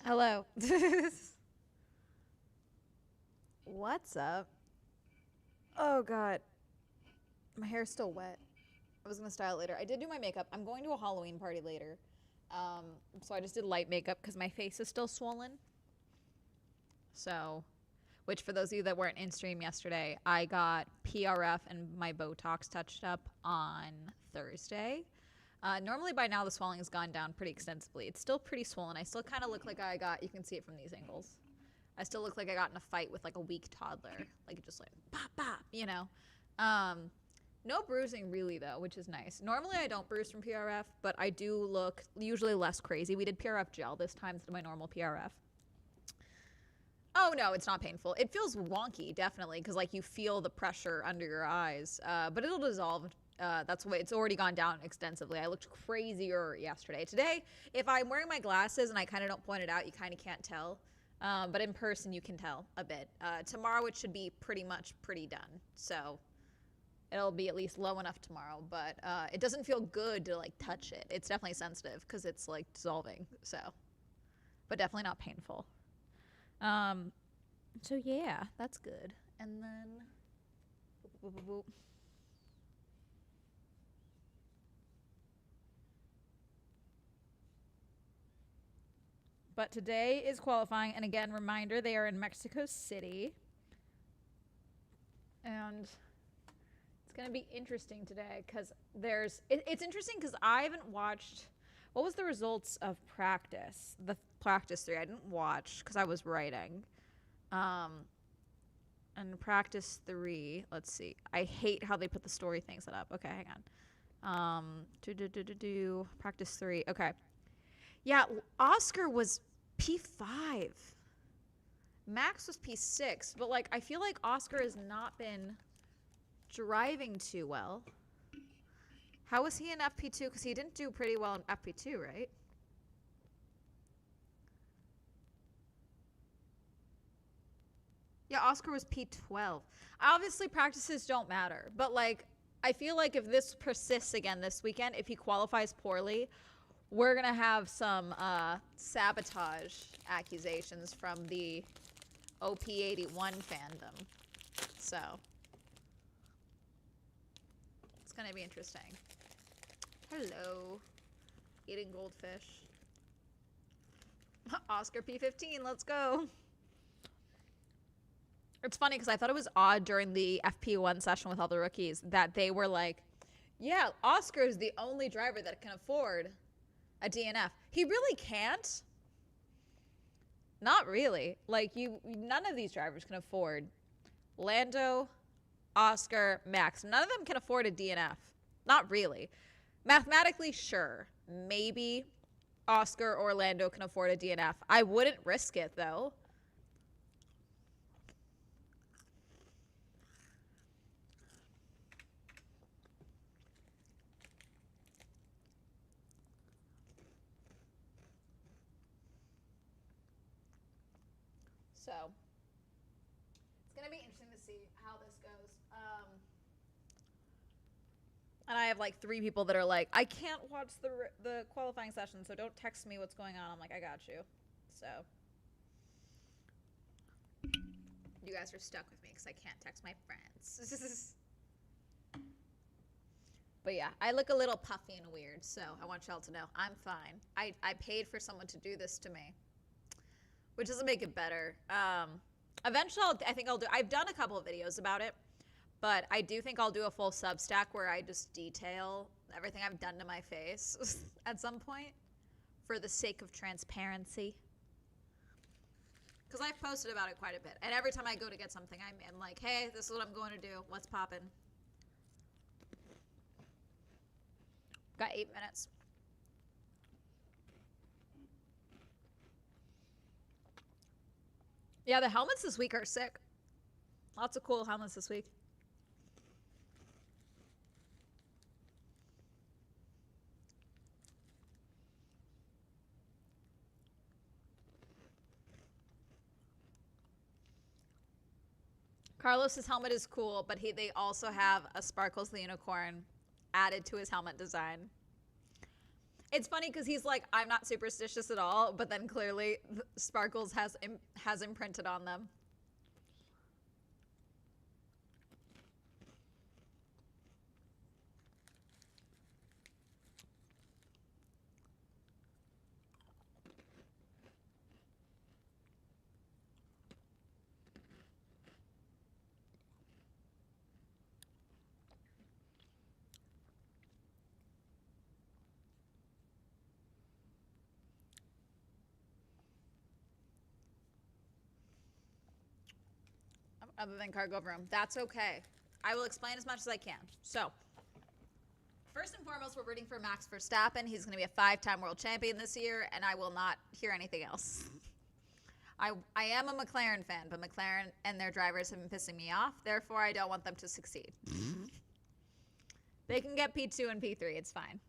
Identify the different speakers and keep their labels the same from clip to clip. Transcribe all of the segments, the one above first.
Speaker 1: Hello. What's up? Oh god, my hair's still wet. I was gonna style it later. I did do my makeup. I'm going to a Halloween party later. So I just did light makeup because my face is still swollen. So, which for those of you that weren't in stream yesterday, I got PRF and my Botox touched up on Thursday. Normally by now the swelling has gone down pretty extensively. It's still pretty swollen. I still kind of look like you can see it from these angles. I still look like I got in a fight with like a weak toddler. Like it just like pop pop, you know. No bruising really though, which is nice. Normally I don't bruise from PRF, but I do look usually less crazy. We did PRF gel this time instead of my normal PRF. Oh no, it's not painful. It feels wonky, definitely, because like you feel the pressure under your eyes, but it'll dissolve. That's why it's already gone down extensively. I looked crazier yesterday. Today, if I'm wearing my glasses and I kind of don't point it out, you kind of can't tell. But in person, you can tell a bit. Tomorrow, it should be pretty done. So it'll be at least low enough tomorrow. But it doesn't feel good to like touch it. It's definitely sensitive because it's like dissolving. So, but definitely not painful. Um, so yeah, that's good. And then, boop, boop, boop, boop. But today is qualifying, and again, reminder, they are in Mexico City. And it's going to be interesting today because it's interesting because I haven't watched, what was the results of practice? The practice 3, I didn't watch because I was writing. And practice 3, let's see. I hate how they put the story things set up. Okay, hang on. Practice 3. Okay. Yeah, Oscar was P5. Max was P6, but like I feel like Oscar has not been driving too well. How was he in FP2? Because he didn't do pretty well in FP2, right? Yeah, Oscar was P12. Obviously, practices don't matter, but like I feel like if this persists again this weekend, if he qualifies poorly, we're gonna have some sabotage accusations from the OP81 fandom. So it's gonna be interesting. Hello. Eating goldfish. Oscar P15, let's go. It's funny because I thought it was odd during the FP1 session with all the rookies that they were like, yeah, Oscar is the only driver that can afford a DNF. He really can't. Not really. Like none of these drivers can afford Lando, Oscar, Max. None of them can afford a DNF. Not really. Mathematically, sure. Maybe Oscar or Lando can afford a DNF. I wouldn't risk it though. So it's gonna be interesting to see how this goes. And I have like 3 people that are like, I can't watch the qualifying session, so don't text me what's going on. I'm like, I got you. So you guys are stuck with me because I can't text my friends. But yeah, I look a little puffy and weird, so I want y'all to know I'm fine. I paid for someone to do this to me, which doesn't make it better. Eventually, I think I'll do. I've done a couple of videos about it, but I do think I'll do a full Substack where I just detail everything I've done to my face at some point for the sake of transparency. Because I've posted about it quite a bit. And every time I go to get something, I'm like, hey, this is what I'm going to do. What's poppin'? Got 8 minutes. Yeah, the helmets this week are sick. Lots of cool helmets this week. Carlos's helmet is cool, but they also have a Sparkles the Unicorn added to his helmet design. It's funny because he's like, I'm not superstitious at all, but then clearly Sparkles has imprinted on them. Other than cargo room. That's okay. I will explain as much as I can. So, first and foremost, we're rooting for Max Verstappen. He's going to be a 5-time world champion this year, and I will not hear anything else. I am a McLaren fan, but McLaren and their drivers have been pissing me off. Therefore, I don't want them to succeed. They can get P2 and P3. It's fine.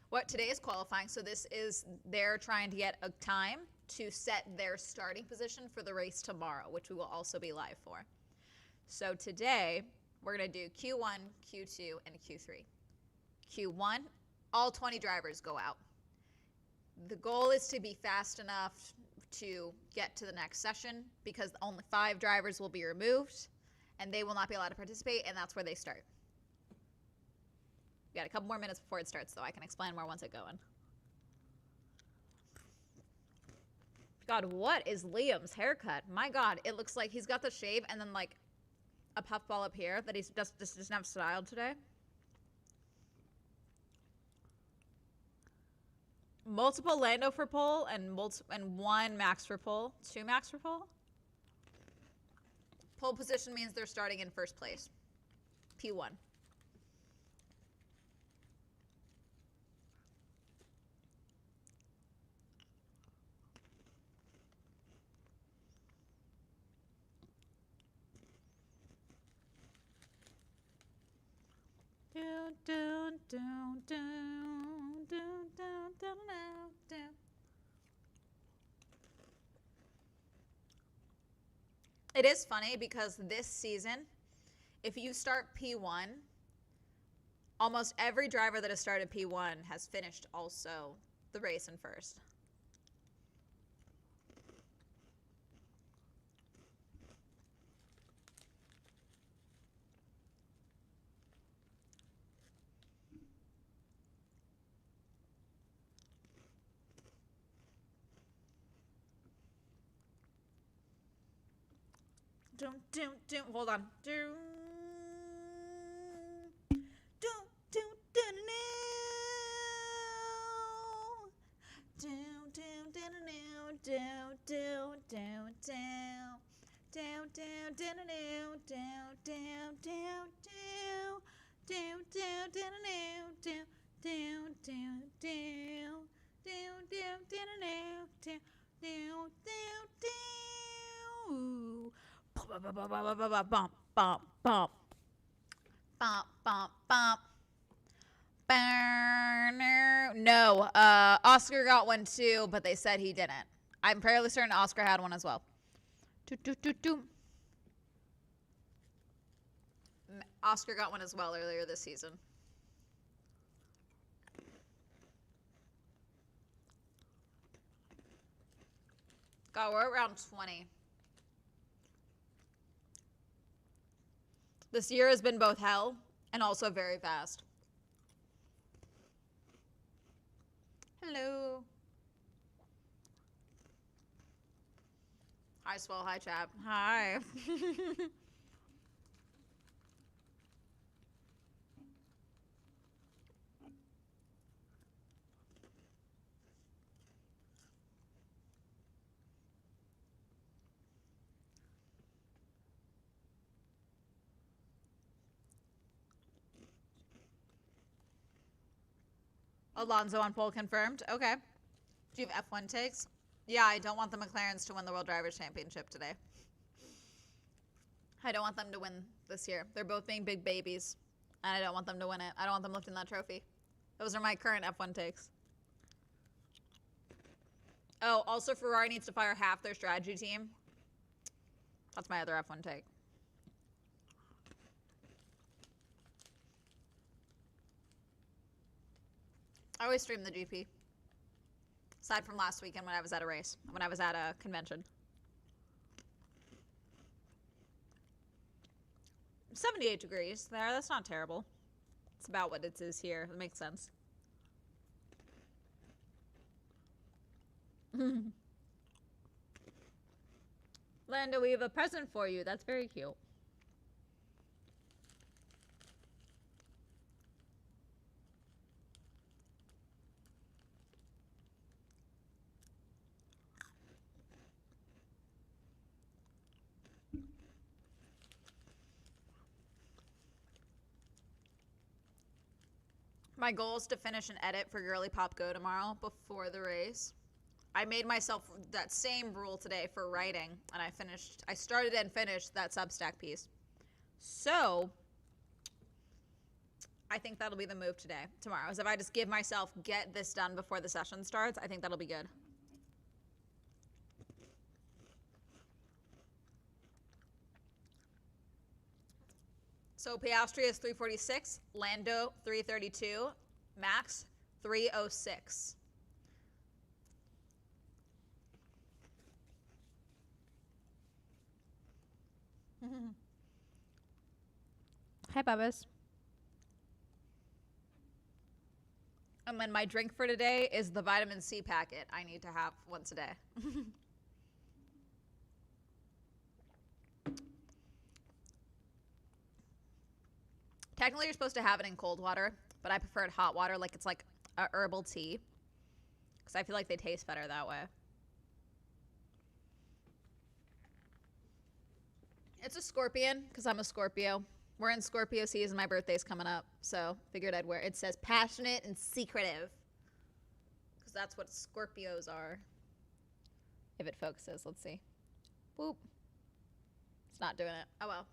Speaker 1: What today is qualifying, so this is they're trying to get a time to set their starting position for the race tomorrow, which we will also be live for. So today, we're going to do Q1, Q2, and Q3. Q1, all 20 drivers go out. The goal is to be fast enough to get to the next session because only 5 drivers will be removed, and they will not be allowed to participate, and that's where they start. We got a couple more minutes before it starts, though. I can explain more once I go in. God, what is Liam's haircut? My God, it looks like he's got the shave and then like a puffball up here that he's just doesn't have styled today. Multiple Lando for pole and 1 Max for pole. 2 Max for pole. Pole position means they're starting in first place. P1. It is funny because this season, if you start P1, almost every driver that has started P1 has finished also the race in first. Hold on. Bump, bump, bump. Bump, bump, bump. No, Oscar got one too, but they said he didn't. I'm fairly certain Oscar had one as well. Oscar got one as well earlier this season. God, we're around 20. This year has been both hell and also very fast. Hello. Hi, Swell. Hi, chat. Hi. Alonso on pole confirmed. Okay. Do you have F1 takes? Yeah, I don't want the McLarens to win the World Drivers' Championship today. I don't want them to win this year. They're both being big babies, and I don't want them to win it. I don't want them lifting that trophy. Those are my current F1 takes. Oh, also Ferrari needs to fire half their strategy team. That's my other F1 take. I always stream the GP. Aside from last weekend when I was at a race, when I was at a convention. 78 degrees there. That's not terrible. It's about what it is here. That makes sense. Lando, we have a present for you. That's very cute. My goal is to finish an edit for Girly Pop Go tomorrow before the race. I made myself that same rule today for writing, and I started and finished that Substack piece. So, I think that'll be the move tomorrow, is if I just give myself, get this done before the session starts, I think that'll be good. So Piastri is 346, Lando 332, Max 306. Hi, Bubbas. And then my drink for today is the vitamin C packet I need to have once a day. Technically, you're supposed to have it in cold water, but I prefer it hot water, like it's like a herbal tea, because I feel like they taste better that way. It's a scorpion, because I'm a Scorpio. We're in Scorpio season. My birthday's coming up, so figured I'd wear it. It says passionate and secretive, because that's what Scorpios are. If it focuses, let's see. Boop. It's not doing it. Oh well.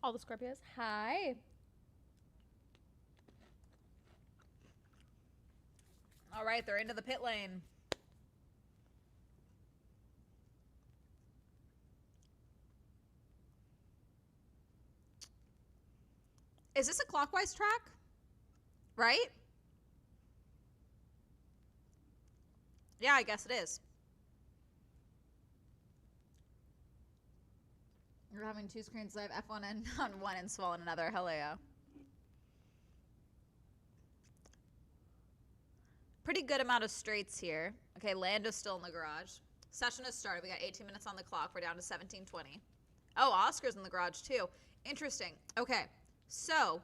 Speaker 1: All the Scorpios. Hi. All right, they're into the pit lane. Is this a clockwise track? Right? Yeah, I guess it is. You're having two screens live, F1 on one and Swell on another. Hell yeah. Pretty good amount of straights here. Okay, Lando's still in the garage. Session has started. We got 18 minutes on the clock. We're down to 17:20. Oh, Oscar's in the garage too. Interesting. Okay, so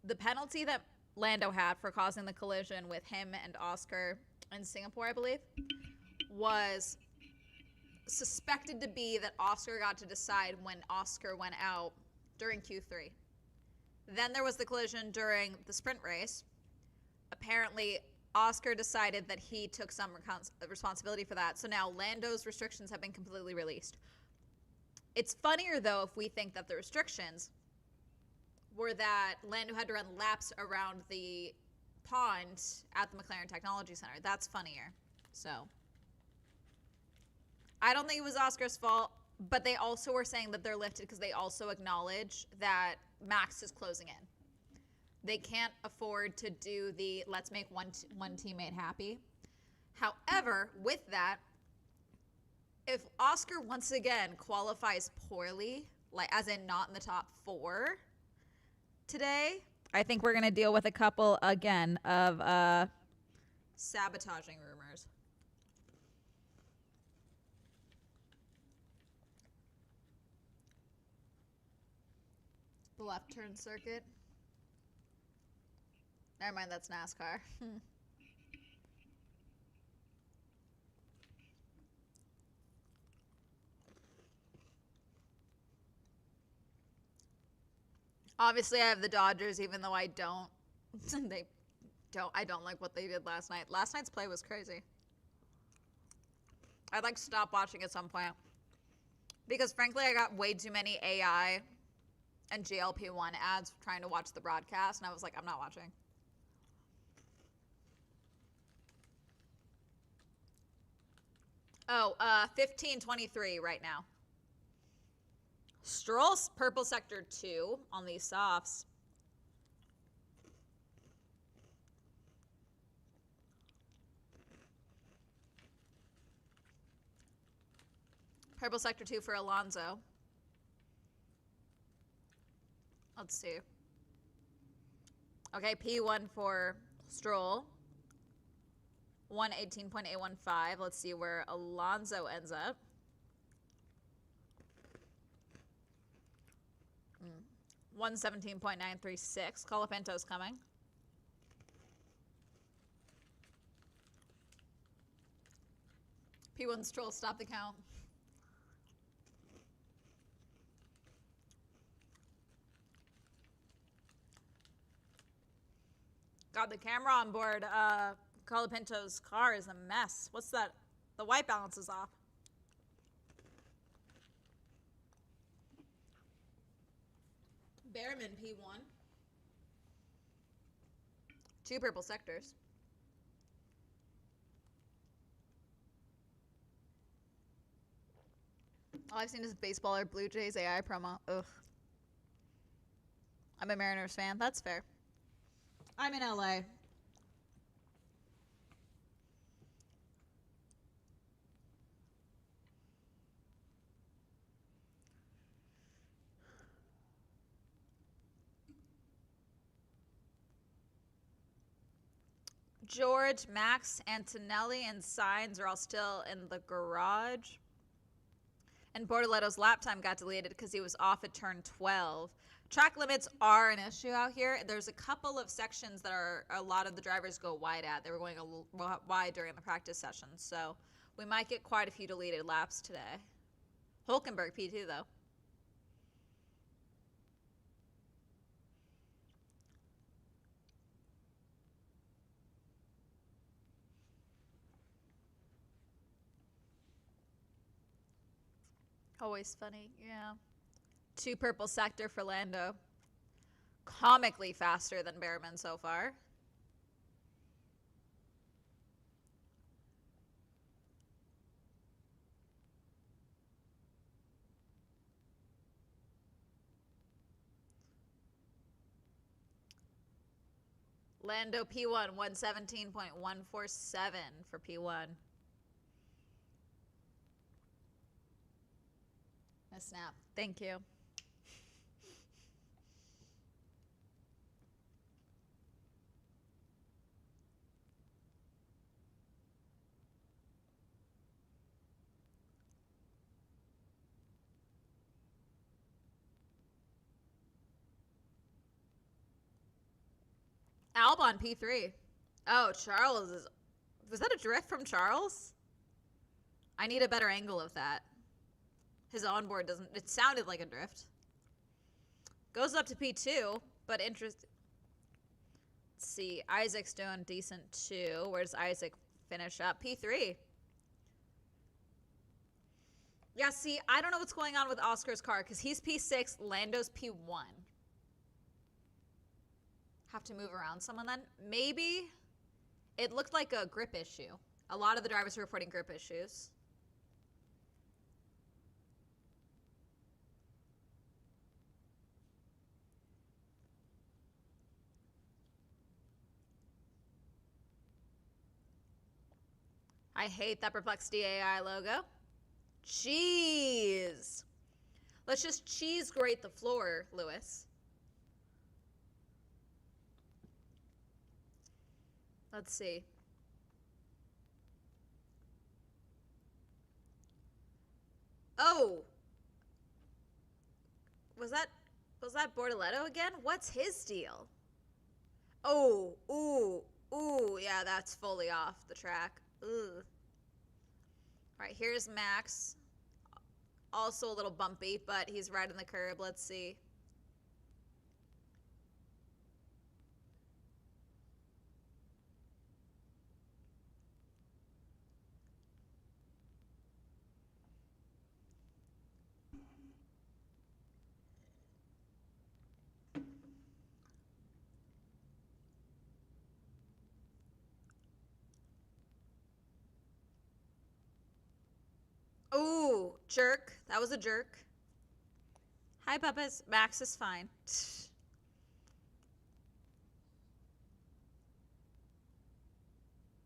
Speaker 1: the penalty that Lando had for causing the collision with him and Oscar in Singapore, I believe, was suspected to be that Oscar got to decide when Oscar went out during Q3. Then there was the collision during the sprint race. Apparently, Oscar decided that he took some responsibility for that. So now Lando's restrictions have been completely released. It's funnier, though, if we think that the restrictions were that Lando had to run laps around the pond at the McLaren Technology Center. That's funnier. So I don't think it was Oscar's fault, but they also were saying that they're lifted because they also acknowledge that Max is closing in. They can't afford to do the let's make one teammate happy. However, with that, if Oscar once again qualifies poorly, like as in not in the top 4 today, I think we're going to deal with a couple again of sabotaging rumors. The left turn circuit. Never mind, that's NASCAR. Obviously, I have the Dodgers, even though I don't. I don't like what they did last night. Last night's play was crazy. I'd like to stop watching at some point. Because frankly, I got way too many AI and GLP-1 ads trying to watch the broadcast, and I was like, I'm not watching. Oh, 15:23 right now. Stroll's purple sector 2 on these softs. Purple sector 2 for Alonso. Let's see. Okay, P1 for Stroll. 118.815. Let's see where Alonso ends up. 117.936. Colapinto's coming. P1 Stroll, stop the count. God, the camera on board Colapinto's car is a mess. What's that? The white balance is off. Behrman P1. 2 purple sectors. All I've seen is baseball or Blue Jays AI promo. Ugh. I'm a Mariners fan. That's fair. I'm in LA. George, Max, Antonelli, and Sainz are all still in the garage. And Bortoletto's lap time got deleted because he was off at turn 12. Track limits are an issue out here. There's a couple of sections that are a lot of the drivers go wide at. They were going a little wide during the practice sessions, so we might get quite a few deleted laps today. Hulkenberg P2 though. Always funny, yeah. 2 purple sector for Lando. Comically faster than Behrman so far. Lando P1, 117.147 for P1. A snap. Thank you. Albon P3. Oh, Charles is... Was that a drift from Charles? I need a better angle of that. His onboard doesn't... It sounded like a drift. Goes up to P2, but interest... Let's see. Isaac's doing decent too. Where does Isaac finish up? P3. Yeah, see, I don't know what's going on with Oscar's car because he's P6, Lando's P1. Have to move around someone then? Maybe. It looked like a grip issue. A lot of the drivers are reporting grip issues. I hate that Perplexity AI logo. Cheese. Let's just cheese grate the floor, Lewis. Let's see. Oh. Was that Bortoletto again? What's his deal? Oh, ooh, yeah, that's fully off the track. Ugh. All right, here's Max. Also a little bumpy, but he's right in the curb. Let's see. Ooh, jerk. That was a jerk. Hi, Bubba's. Max is fine.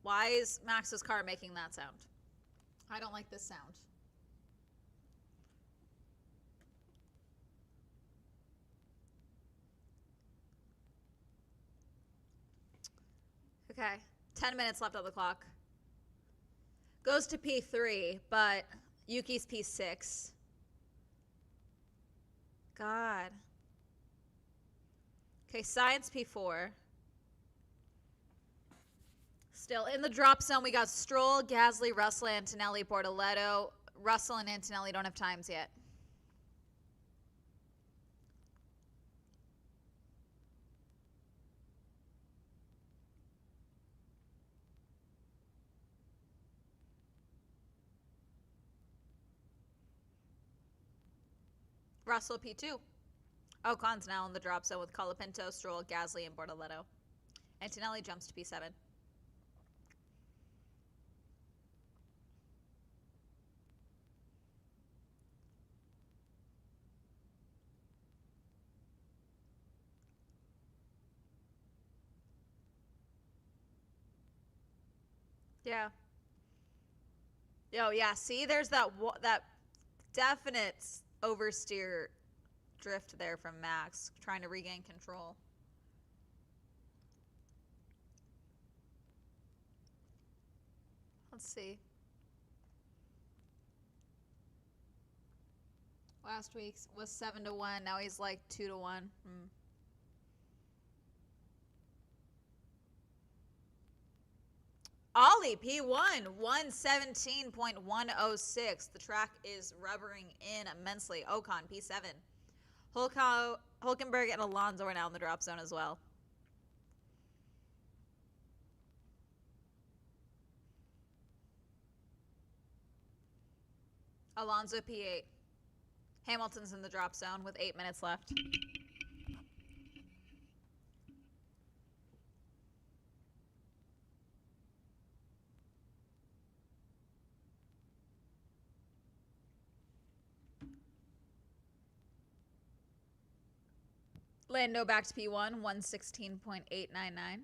Speaker 1: Why is Max's car making that sound? I don't like this sound. Okay, 10 minutes left on the clock. Goes to P3, but Yuki's P6. God. Okay, Science P4. Still in the drop zone, we got Stroll, Gasly, Russell, Antonelli, Bortoletto. Russell and Antonelli don't have times yet. Russell P2. Ocon's now in the drop zone with Colapinto, Stroll, Gasly, and Bortoletto. Antonelli jumps to P7. Yeah. Oh yeah. See, there's that definite oversteer drift there from Max, trying to regain control. Let's see. Last week's was 7-1. Now he's like 2-1. Ollie P1 117.106. The track is rubbering in immensely. Ocon P7. Hulkenberg and Alonso are now in the drop zone as well. Alonso P8. Hamilton's in the drop zone with 8 minutes left. Lando back to P1, 116.899.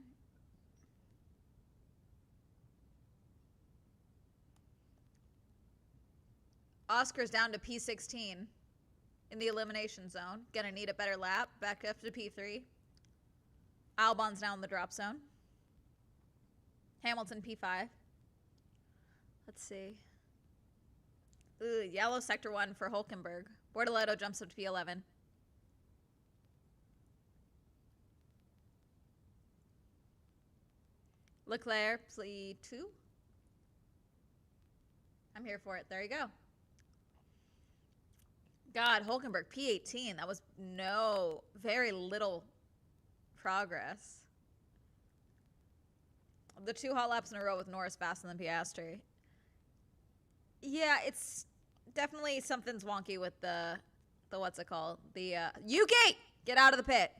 Speaker 1: Oscar's down to P16 in the elimination zone. Gonna need a better lap. Back up to P3. Albon's now in the drop zone. Hamilton P5. Let's see. Ooh, yellow sector 1 for Hulkenberg. Bortoletto jumps up to P11. Leclerc, P2. I'm here for it. There you go. God, Hulkenberg, P18. That was very little progress. The 2 hot laps in a row with Norris faster than Piastri. Yeah, it's definitely something's wonky with the what's it called? The Yuki! Get out of the pit.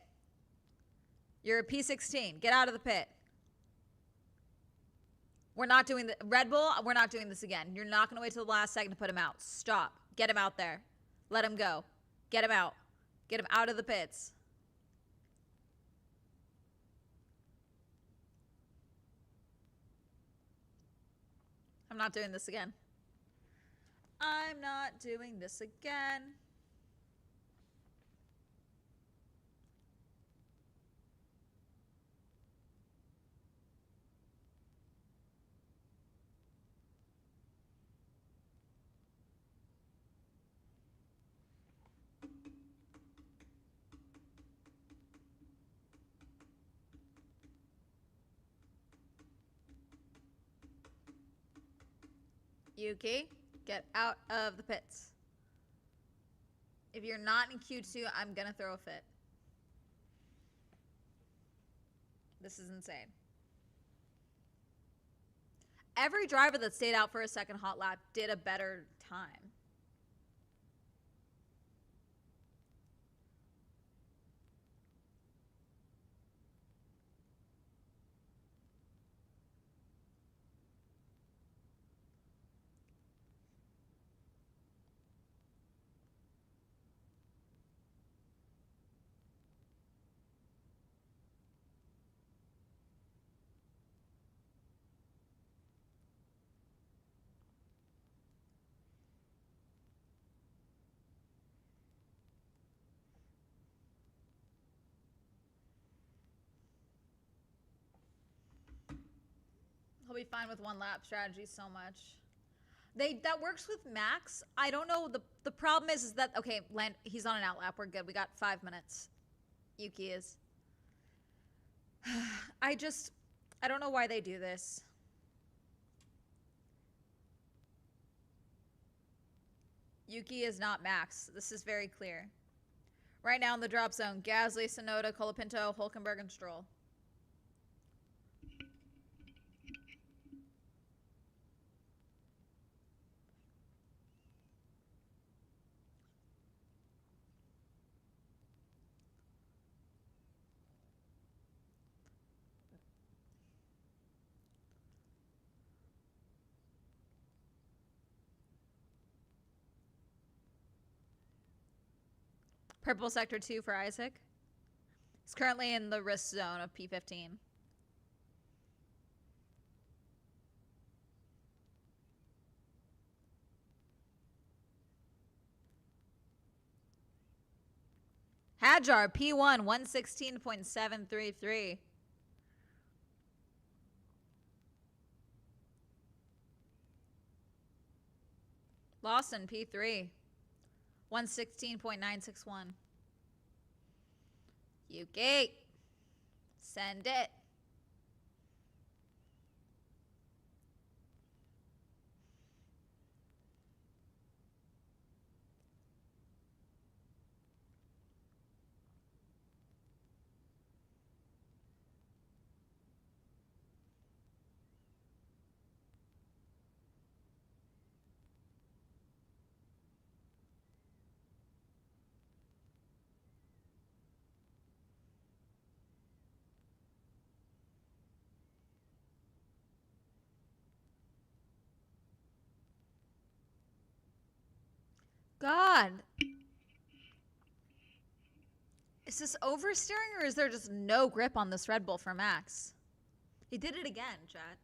Speaker 1: You're a P16. Get out of the pit. We're not doing the Red Bull. We're not doing this again. You're not going to wait till the last second to put him out. Stop. Get him out there. Let him go. Get him out. Get him out of the pits. I'm not doing this again. I'm not doing this again. Yuki, get out of the pits. If you're not in Q2, I'm going to throw a fit. This is insane. Every driver that stayed out for a second hot lap did a better time. be fine with one lap strategy so much. That works with Max. I don't know. The problem is that, okay, he's on an out lap. We're good. We got 5 minutes. Yuki is. I don't know why they do this. Yuki is not Max. This is very clear. Right now in the drop zone, Gasly, Sonoda, Colapinto, Hulkenberg, and Stroll. Purple sector 2 for Isaac. He's currently in the risk zone of P15. Hadjar, P1, 116.733. Lawson, P3, 116.961. Yuki, send it. God. Is this oversteering or is there just no grip on this Red Bull for Max? He did it again, chat.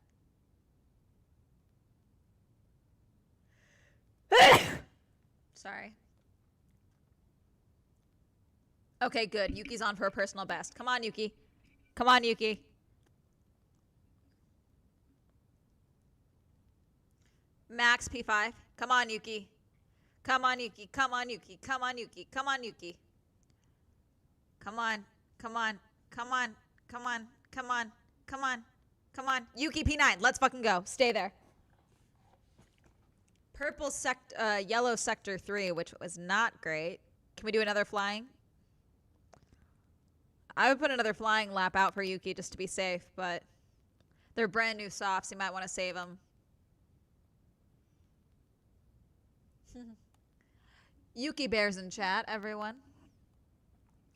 Speaker 1: Sorry. Okay, good. Yuki's on for a personal best. Come on, Yuki. Come on, Yuki. Max P5. Come on, Yuki. Come on, Yuki. Come on, Yuki. Come on, Yuki. Come on, Yuki. Come on. Come on. Come on. Come on. Come on. Come on. Come on. Yuki P9. Let's fucking go. Stay there. Yellow sector 3, which was not great. Can we do another flying? I would put another flying lap out for Yuki just to be safe, but they're brand new softs. You might want to save them. Yuki Bears in chat, everyone.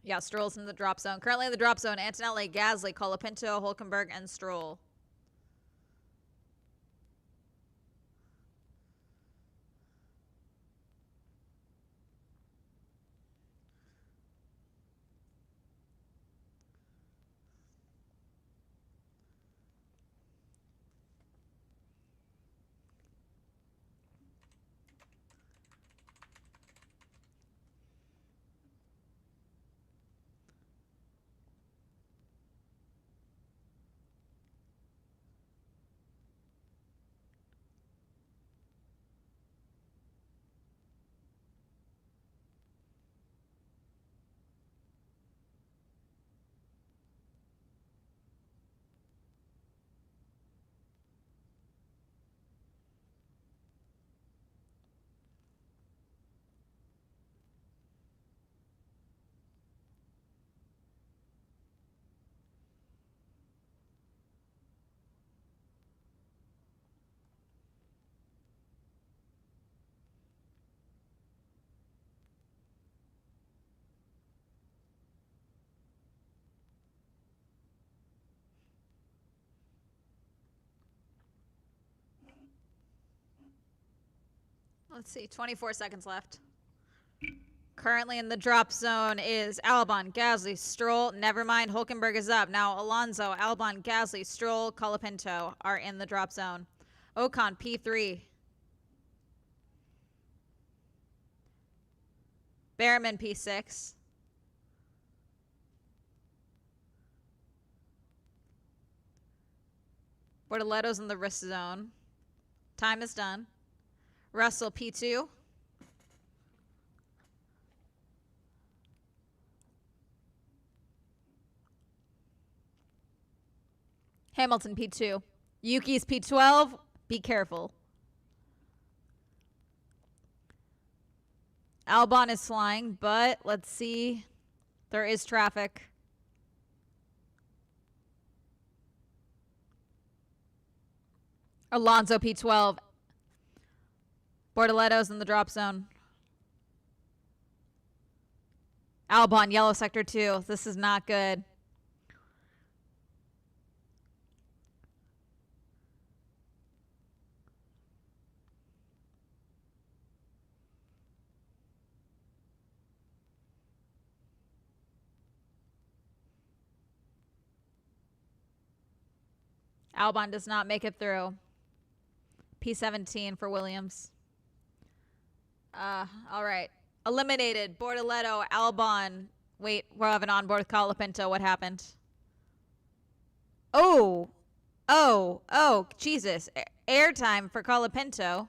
Speaker 1: Yeah, Stroll's in the drop zone. Currently in the drop zone, Antonelli, Gasly, Colapinto, Hulkenberg, and Stroll. Let's see, 24 seconds left. Currently in the drop zone is Albon, Gasly, Stroll. Never mind, Hulkenberg is up. Now Alonso, Albon, Gasly, Stroll, Colapinto are in the drop zone. Ocon, P3. Behrman, P6. Bortoletto's in the risk zone. Time is done. Russell, P2. Hamilton, P2. Yuki's P12. Be careful. Albon is flying, but let's see. There is traffic. Alonso, P12. Bortoletto's in the drop zone. Albon, yellow sector 2. This is not good. Albon does not make it through. P17 for Williams. All right. Eliminated. Bortoletto, Albon. Wait, we're having onboard with Colapinto. What happened? Oh, Jesus. Airtime for Colapinto.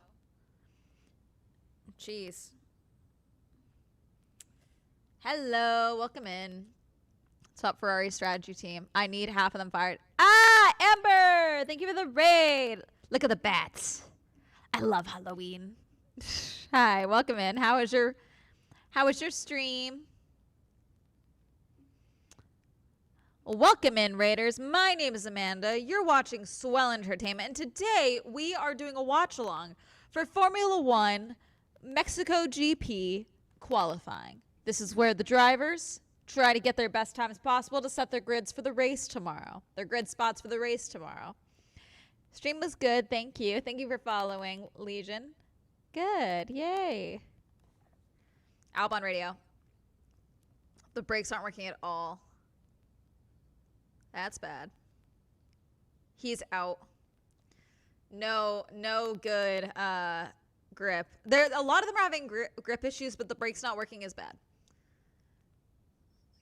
Speaker 1: Jeez. Hello, welcome in. Top Ferrari strategy team. I need half of them fired. Ah, Amber! Thank you for the raid. Look at the bats. I love Halloween. Hi, welcome in. How was your stream? Welcome in, Raiders. My name is Amanda. You're watching Swell Entertainment, and today we are doing a watch along for Formula One Mexico GP qualifying. This is where the drivers try to get their best times possible to set their grids for the race tomorrow. Their grid spots for the race tomorrow. Stream was good. Thank you. Thank you for following, Legion. Good. Yay. Albon radio. The brakes aren't working at all. That's bad. He's out. No good grip. A lot of them are having grip issues, but the brake's not working as bad.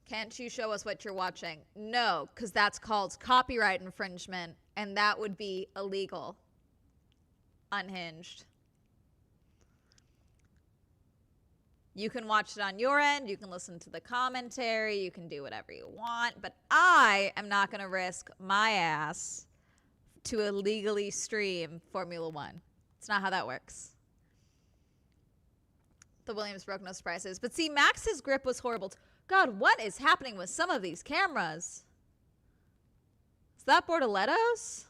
Speaker 1: Can't you show us what you're watching? No, because that's called copyright infringement, and that would be illegal. Unhinged. You can watch it on your end. You can listen to the commentary. You can do whatever you want. But I am not going to risk my ass to illegally stream Formula One. It's not how that works. The Williams broke, no surprises. But see, Max's grip was horrible. God, what is happening with some of these cameras? Is that Bortoletto's?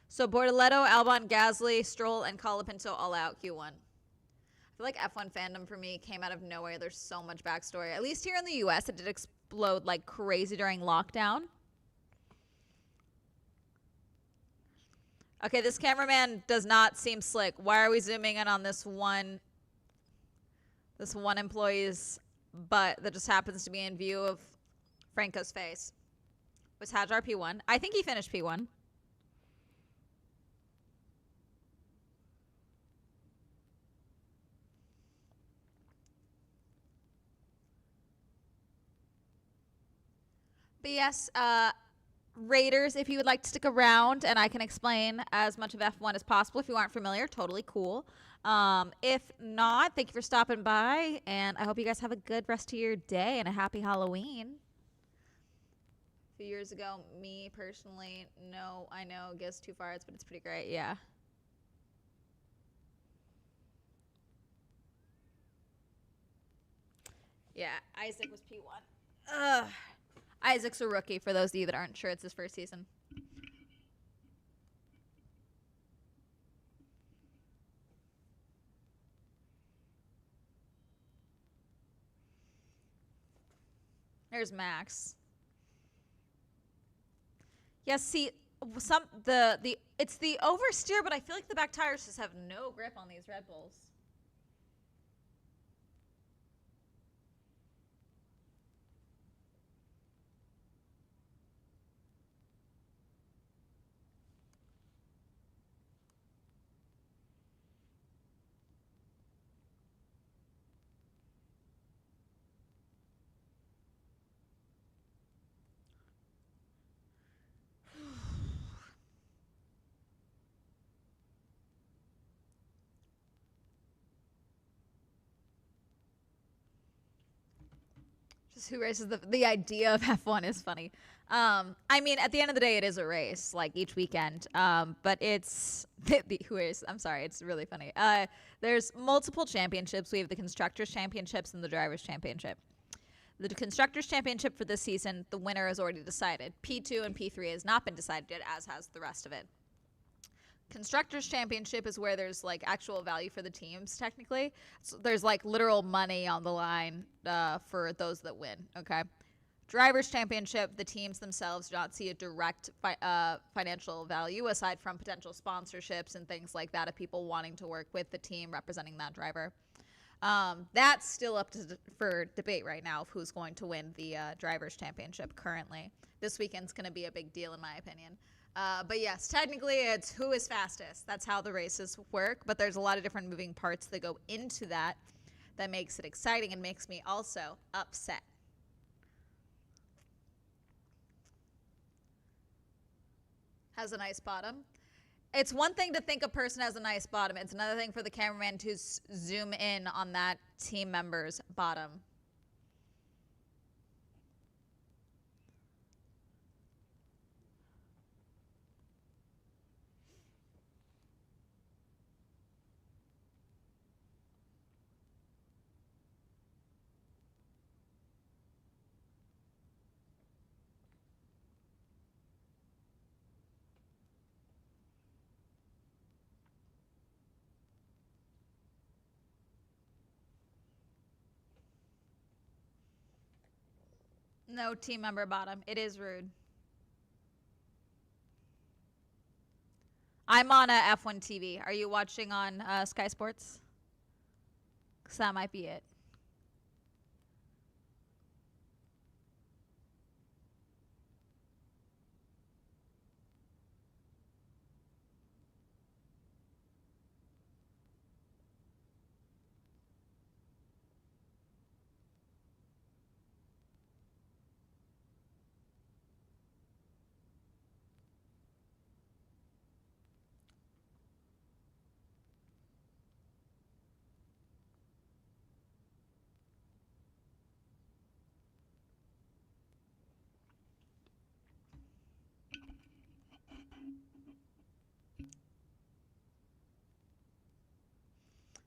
Speaker 1: So Bortoletto, Albon, Gasly, Stroll, and Colapinto all out Q1. I feel like F1 fandom for me came out of nowhere. There's so much backstory. At least here in the US, it did explode like crazy during lockdown. Okay, this cameraman does not seem slick. Why are we zooming in on this one employee's butt that just happens to be in view of Franco's face? Was Hajar P1? I think he finished P1. But yes, Raiders, if you would like to stick around and I can explain as much of F1 as possible if you aren't familiar, totally cool. If not, thank you for stopping by, and I hope you guys have a good rest of your day and a happy Halloween. A few years ago, me personally, no, I know it goes too far, but it's pretty great, yeah. Yeah, Isaac was P1. Ugh. Isaac's a rookie, for those of you that aren't sure. It's his first season. There's Max. Yes, see, it's the oversteer, but I feel like the back tires just have no grip on these Red Bulls. Who races the idea of F1 is funny. I mean, at the end of the day, it is a race, like each weekend. But it's who is? I'm sorry, it's really funny. There's multiple championships. We have the constructors' championships and the drivers' championship. The constructors' championship for this season, the winner is already decided. P2 and P3 has not been decided yet, as has the rest of it. Constructors Championship is where there's like actual value for the teams technically. So there's like literal money on the line for those that win. Okay. Drivers Championship, the teams themselves do not see a direct financial value aside from potential sponsorships and things like that of people wanting to work with the team representing that driver. That's still up for debate right now of who's going to win the Drivers Championship currently. This weekend's going to be a big deal in my opinion. But yes, technically it's who is fastest. That's how the races work. But there's a lot of different moving parts that go into that makes it exciting and makes me also upset. Has a nice bottom. It's one thing to think a person has a nice bottom. It's another thing for the cameraman to zoom in on that team member's bottom. No team member bottom. It is rude. I'm on F1 TV. Are you watching on Sky Sports? Because that might be it.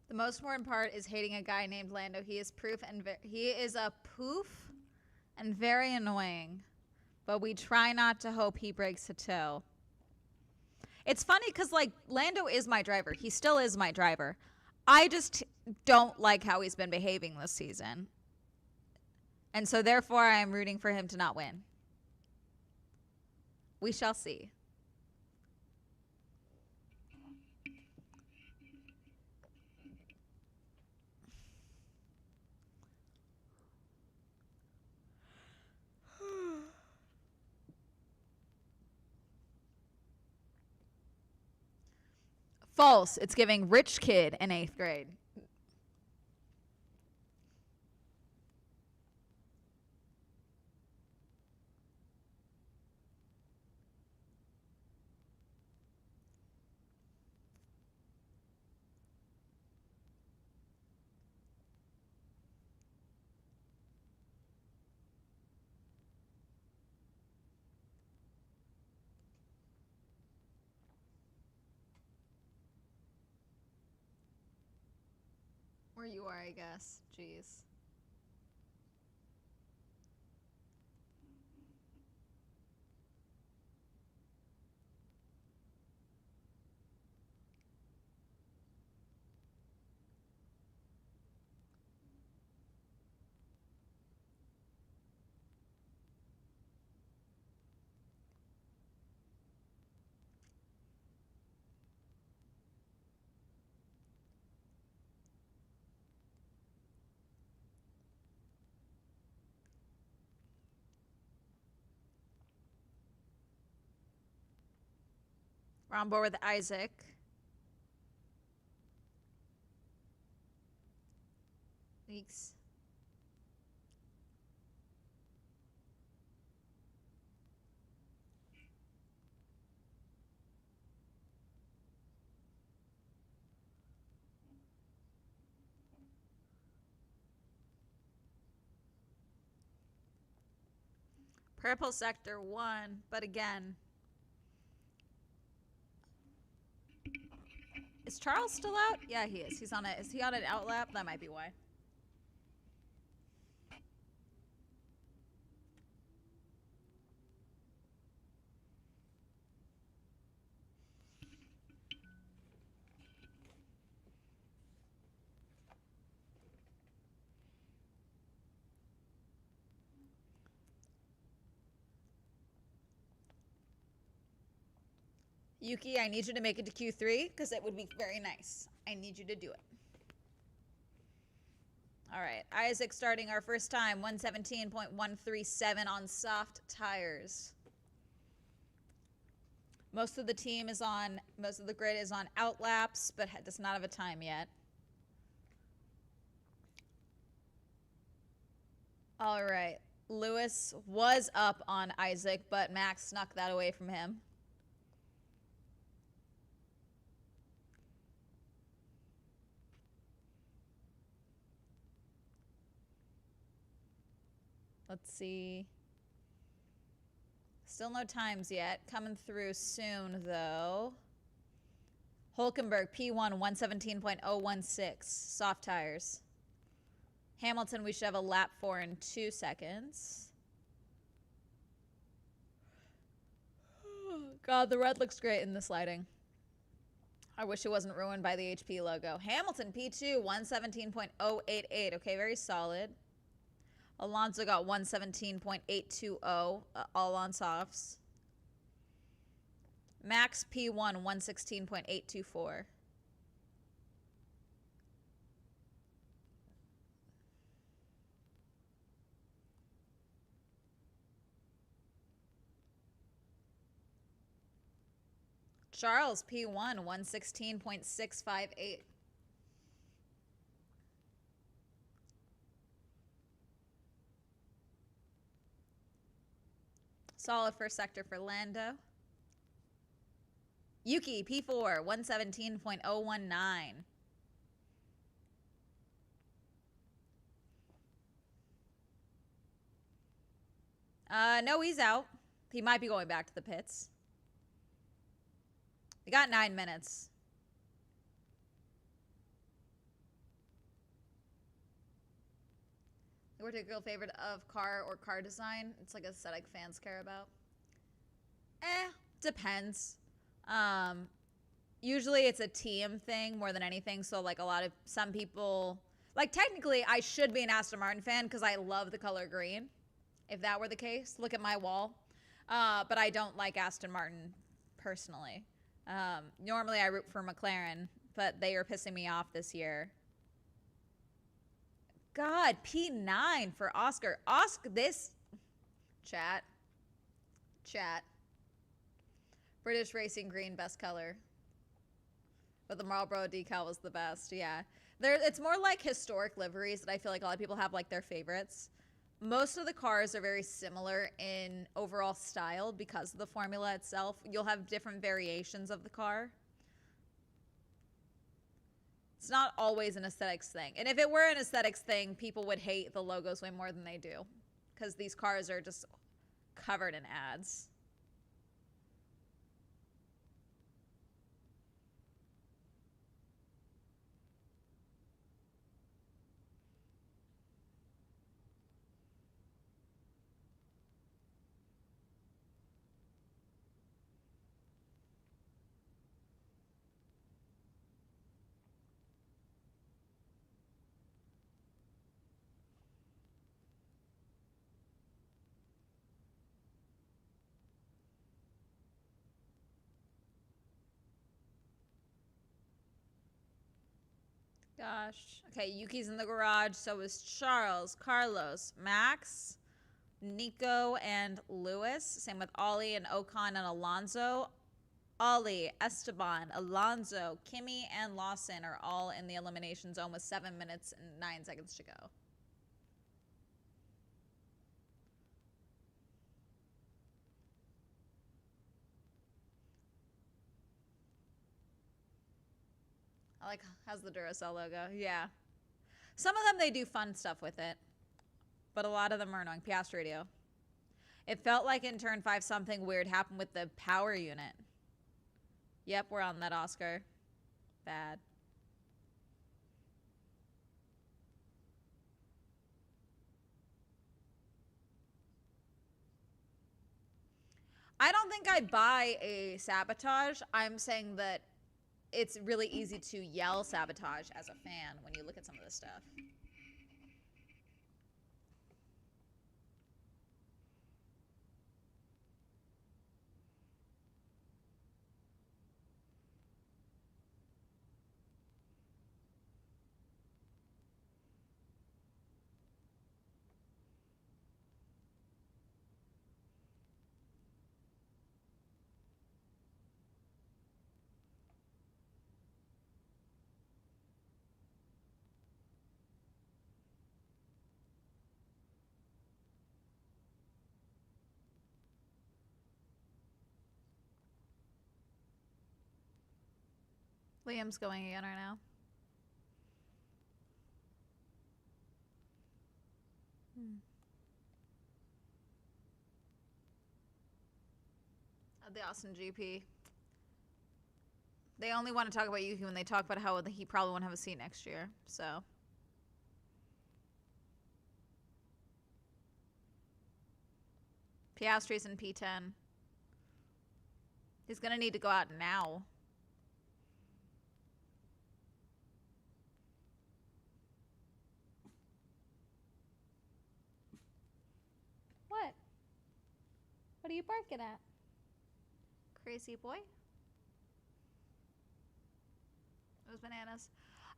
Speaker 1: The most important part is hating a guy named Lando. He is he is a poof and very annoying. But we try not to hope he breaks a toe. It's funny because like Lando is my driver. He still is my driver. I just don't like how he's been behaving this season. And so therefore I am rooting for him to not win. We shall see. False. It's giving rich kid in 8th grade. Where you are, I guess. Jeez. We're on board with Isaac. Weeks. Purple sector 1, but again. Is Charles still out? Yeah, he is. He's on it. Is he on an outlap? That might be why. Yuki, I need you to make it to Q3 because it would be very nice. I need you to do it. All right, Isaac starting our first time, 117.137 on soft tires. Most of the grid is on outlaps, but does not have a time yet. All right, Lewis was up on Isaac, but Max snuck that away from him. Let's see. Still no times yet. Coming through soon, though. Hulkenberg, P1, 117.016. Soft tires. Hamilton, we should have a lap for in 2 seconds. God, the red looks great in this lighting. I wish it wasn't ruined by the HP logo. Hamilton, P2, 117.088. Okay, very solid. Alonso got 117.820, all on softs. Max P1, 116.824. Charles P1, 116.658. Solid first sector for Lando. Yuki, P4, 117.019. No, he's out. He might be going back to the pits. We got 9 minutes. Your particular favorite of car or car design? It's like aesthetic fans care about. Depends. Usually it's a team thing more than anything. So like some people, like technically I should be an Aston Martin fan because I love the color green. If that were the case, look at my wall. But I don't like Aston Martin personally. Normally I root for McLaren, but they are pissing me off this year. God, P9 for Oscar. This chat. British Racing Green, best color. But the Marlboro decal was the best, yeah. It's more like historic liveries that I feel like a lot of people have like their favorites. Most of the cars are very similar in overall style because of the formula itself. You'll have different variations of the car. It's not always an aesthetics thing. And if it were an aesthetics thing, people would hate the logos way more than they do. Because these cars are just covered in ads. Gosh. Okay, Yuki's in the garage. So is Charles, Carlos, Max, Nico, and Lewis. Same with Ollie and Ocon and Alonso. Ollie, Esteban, Alonso, Kimi, and Lawson are all in the elimination zone with 7 minutes and 9 seconds to go. I like, how's the Duracell logo? Yeah. Some of them, they do fun stuff with it. But a lot of them are annoying. Piastri Radio. It felt like in turn 5 something weird happened with the power unit. Yep, we're on that, Oscar. Bad. I don't think I buy a sabotage. I'm saying that it's really easy to yell sabotage as a fan when you look at some of this stuff. Liam's going again right now. At the Austin GP. They only want to talk about Yuki when they talk about how he probably won't have a seat next year. So. Piastri's in P10. He's going to need to go out now. What? What are you barking at? Crazy boy? It was bananas.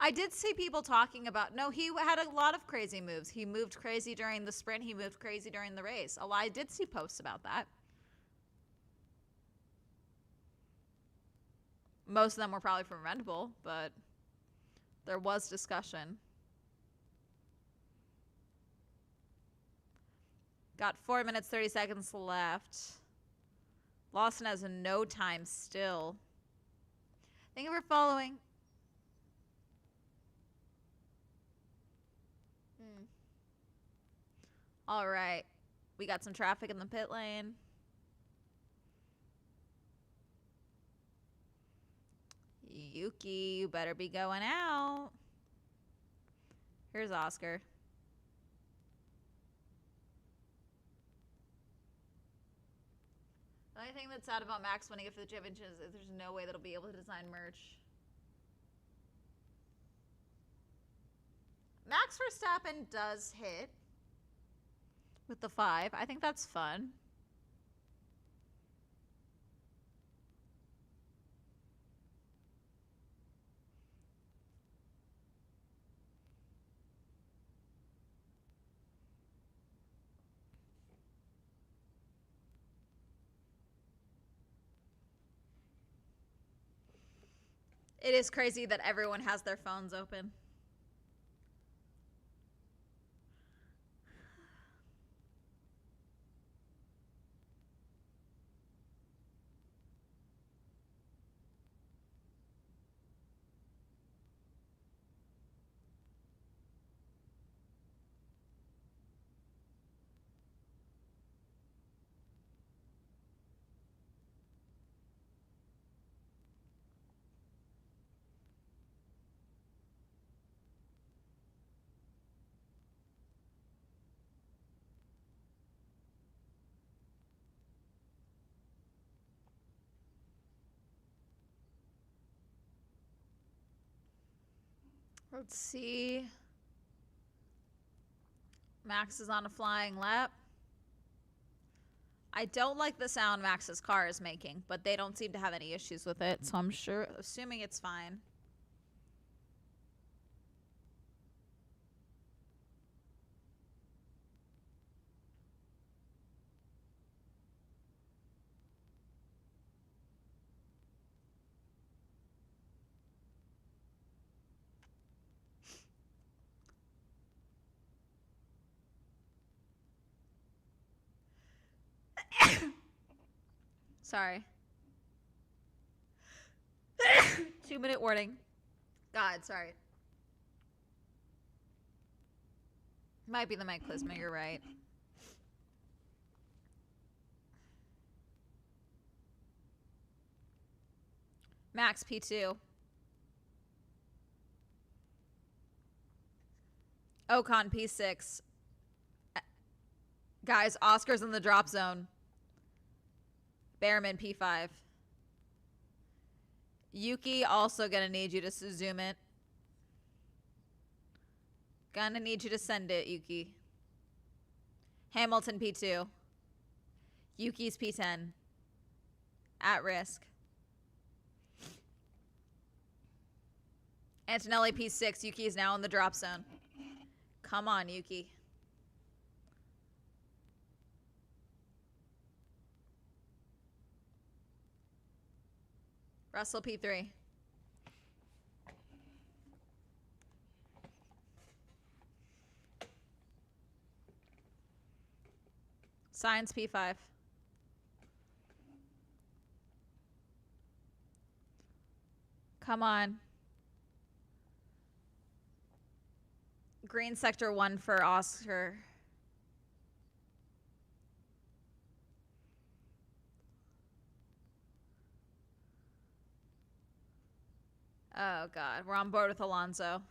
Speaker 1: I did see people talking about, no, he had a lot of crazy moves. He moved crazy during the sprint. He moved crazy during the race. I did see posts about that. Most of them were probably from Red Bull, but there was discussion. Got 4 minutes, 30 seconds left. Lawson has no time still. Thank you for following. All right. We got some traffic in the pit lane. Yuki, you better be going out. Here's Oscar. The only thing that's sad about Max winning it for the championship is there's no way that he'll be able to design merch. Max Verstappen does hit with the 5. I think that's fun. It is crazy that everyone has their phones open. Let's see. Max is on a flying lap. I don't like the sound Max's car is making, but they don't seem to have any issues with it, so I'm assuming it's fine. Sorry. 2-minute warning. God, sorry. Might be the mic plasma, you're right. Max P2. Ocon P6. Guys, Oscar's in the drop zone. Behrman P5. Yuki also gonna need you to zoom it. Gonna need you to send it, Yuki. Hamilton P2. Yuki's P10. At risk. Antonelli P6. Yuki is now in the drop zone. Come on, Yuki. Russell P3. Science P5. Come on. Green sector 1 for Oscar. Oh, God. We're on board with Alonso.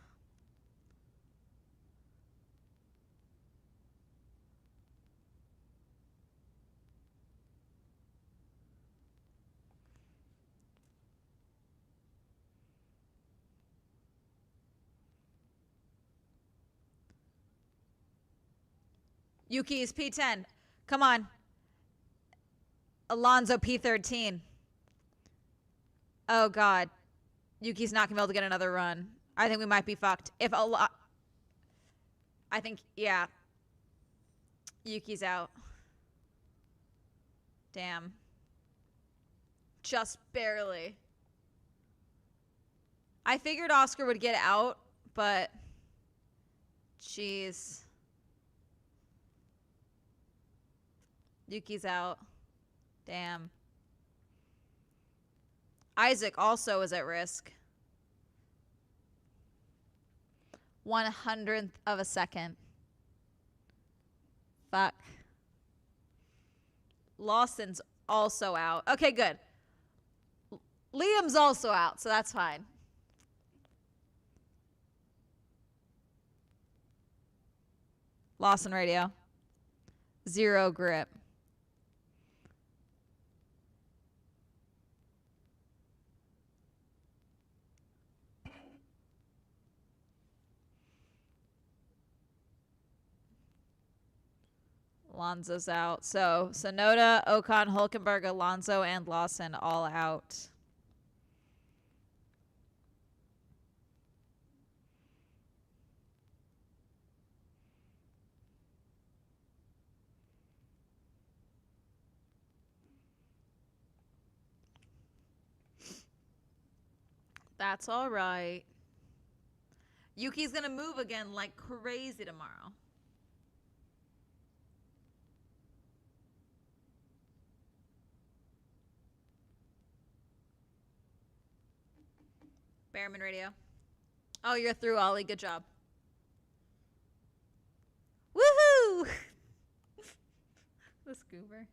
Speaker 1: Yuki's P10. Come on. Alonso P13. Oh, God. Yuki's not going to be able to get another run. I think we might be fucked. If a lot... I think, yeah. Yuki's out. Damn. Just barely. I figured Oscar would get out, but... Jeez. Yuki's out. Damn. Isaac also is at risk. 1/100th of a second. Fuck. Lawson's also out. Okay, good. Liam's also out, so that's fine. Lawson radio. 0 grip. Alonso's out. So Sonoda, Ocon, Hulkenberg, Alonso, and Lawson all out. That's all right. Yuki's going to move again like crazy tomorrow. Behrman radio. Oh, you're through, Ollie. Good job. Woohoo! The scooper.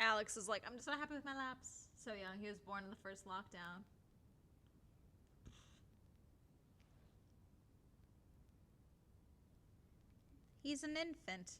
Speaker 1: Alex is like, I'm just not happy with my laps. So young. He was born in the first lockdown. He's an infant.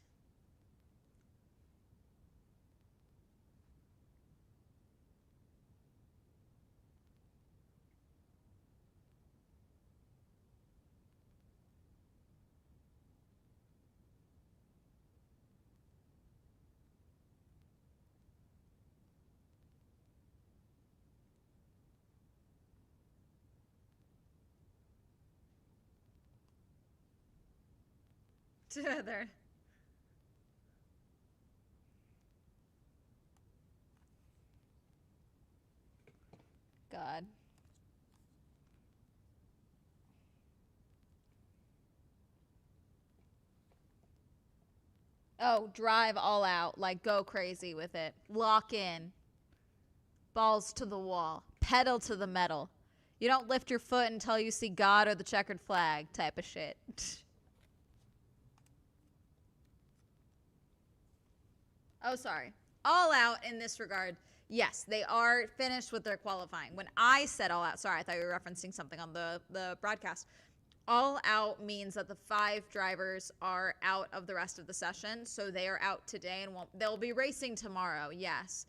Speaker 1: Together. God. Oh, drive all out. Like, go crazy with it. Lock in. Balls to the wall. Pedal to the metal. You don't lift your foot until you see God or the checkered flag type of shit. Oh, sorry. All out in this regard. Yes, they are finished with their qualifying. When I said all out, sorry, I thought you were referencing something on the broadcast. All out means that the 5 drivers are out of the rest of the session, so they are out today and they'll be racing tomorrow. Yes,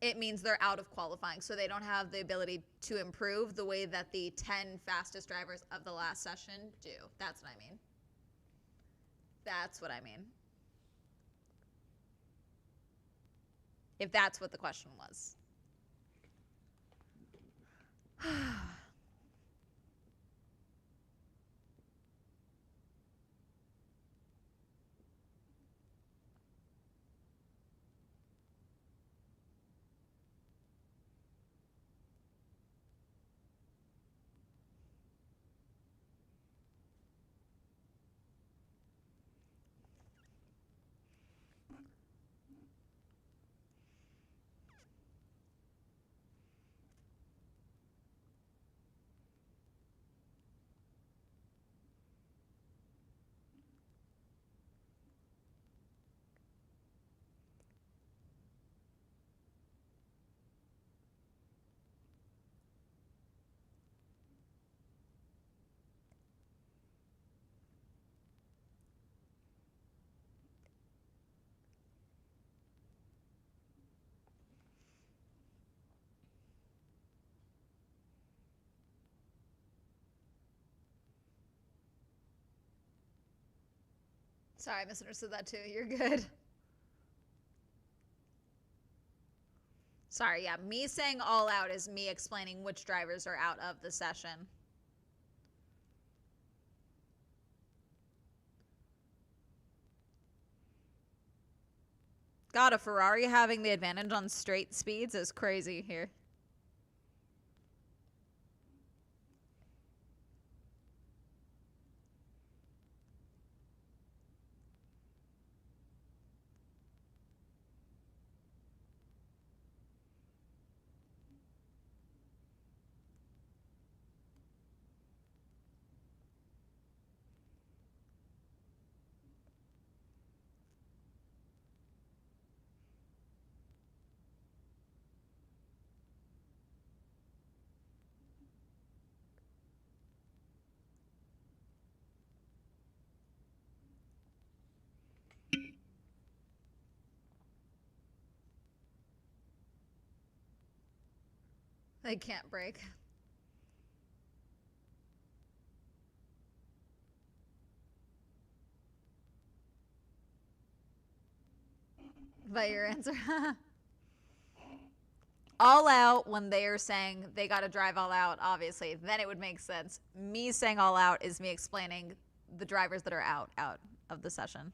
Speaker 1: it means they're out of qualifying, so they don't have the ability to improve the way that the 10 fastest drivers of the last session do. That's what I mean. That's what I mean. If that's what the question was. Sorry, I misunderstood that too. You're good. Sorry, yeah. Me saying all out is me explaining which drivers are out of the session. God, a Ferrari having the advantage on straight speeds is crazy here. They can't break. But your answer. All out, when they are saying they got to drive all out, obviously, then it would make sense. Me saying all out is me explaining the drivers that are out of the session.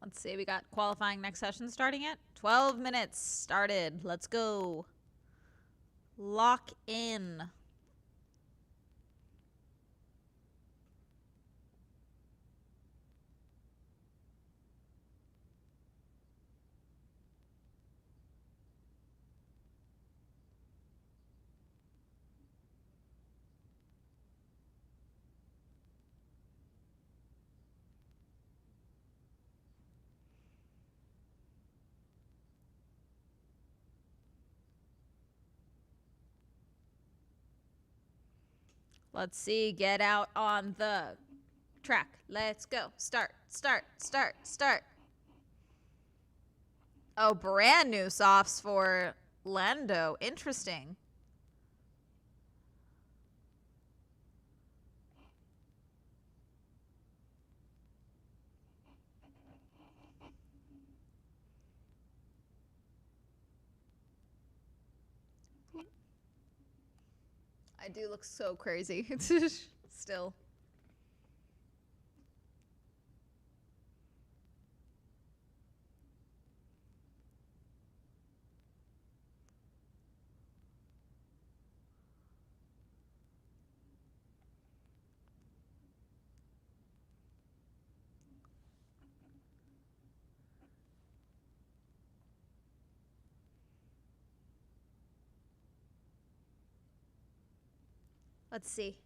Speaker 1: Let's see, we got qualifying next session starting at 12 minutes started. Let's go. Lock in. Let's see. Get out on the track. Let's go. Start, start, start, start. Oh, brand new softs for Lando. Interesting. I do look so crazy. Still. Let's see.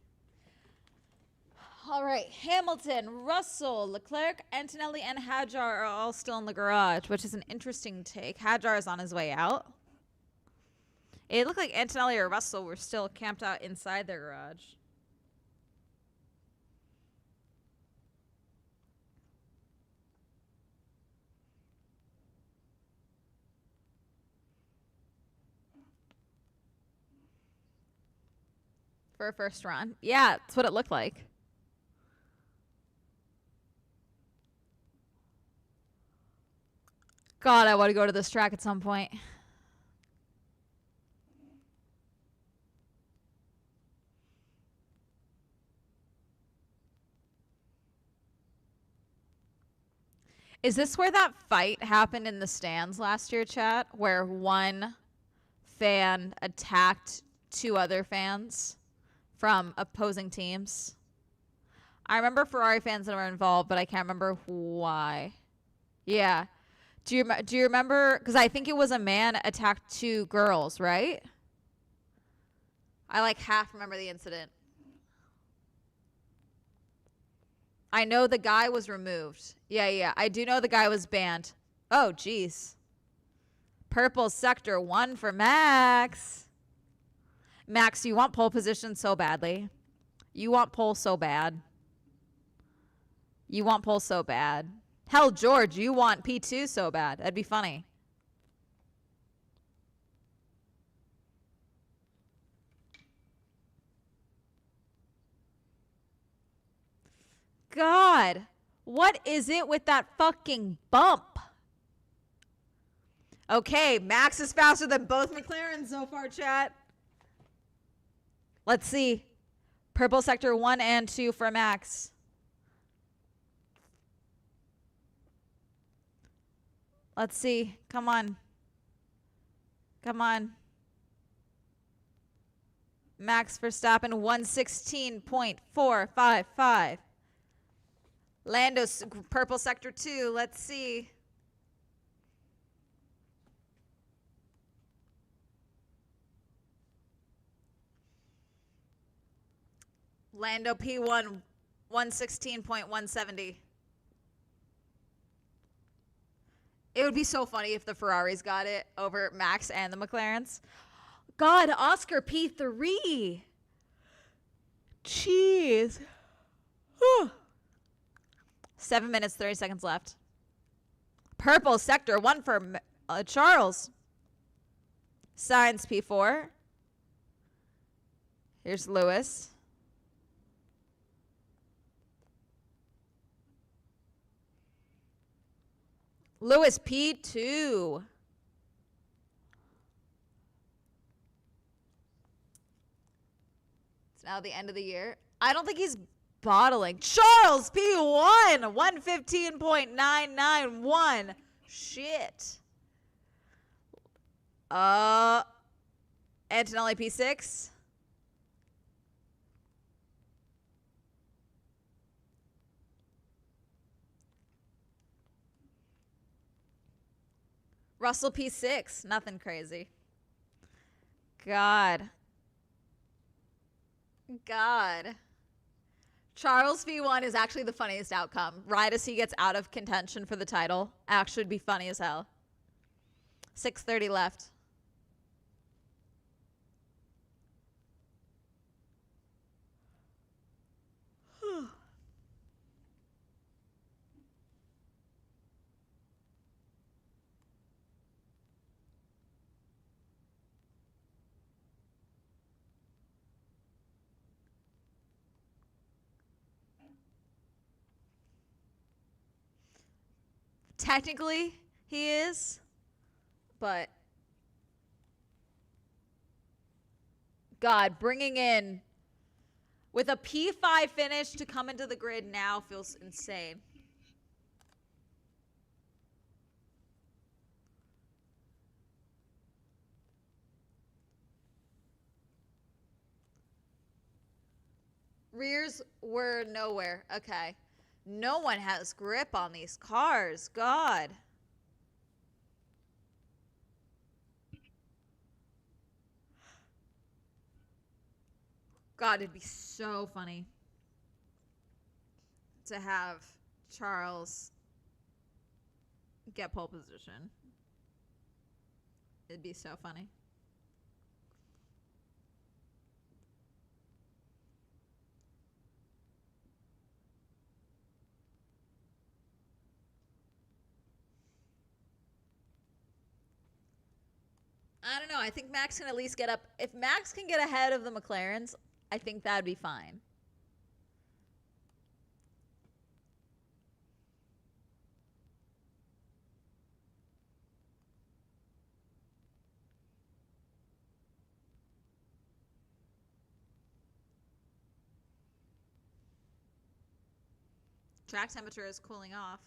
Speaker 1: All right, Hamilton, Russell, Leclerc, Antonelli, and Hadjar are all still in the garage, which is an interesting take. Hadjar is on his way out. It looked like Antonelli or Russell were still camped out inside their garage. For a first run. Yeah, that's what it looked like. God, I want to go to this track at some point. Is this where that fight happened in the stands last year, chat? Where one fan attacked two other fans from opposing teams? I remember Ferrari fans that were involved, but I can't remember why. Yeah. Do you remember? Because I think it was a man attacked two girls, right? I like half remember the incident. I know the guy was removed. Yeah. I do know the guy was banned. Oh, jeez. Purple sector 1 for Max. Max, you want pole position so badly. You want pole so bad. You want pole so bad. Hell, George, you want P2 so bad. That'd be funny. God, what is it with that fucking bump? Okay, Max is faster than both McLarens so far, chat. Let's see. Purple sector 1 and 2 for Max. Let's see. Come on. Come on. Max Verstappen 116.455. Lando's purple sector 2. Let's see. Lando P1 116.170. It would be so funny if the Ferraris got it over Max and the McLarens. God, Oscar P3. Jeez. Whew. 7 minutes, 30 seconds left. Purple sector 1 for Charles. Sainz P4. Here's Lewis. Lewis P2. It's now the end of the year. I don't think he's bottling. Charles P1 115.991. Shit. Antonelli P6. Russell P6. Nothing crazy. God. Charles V1 is actually the funniest outcome. Right as he gets out of contention for the title. Actually would be funny as hell. 6:30 left. Technically, he is, but God, bringing in with a P5 finish to come into the grid now feels insane. Rears were nowhere. Okay. No one has grip on these cars. God. God, it'd be so funny to have Charles get pole position. It'd be so funny. I don't know. I think Max can at least get up. If Max can get ahead of the McLarens, I think that'd be fine. Track temperature is cooling off.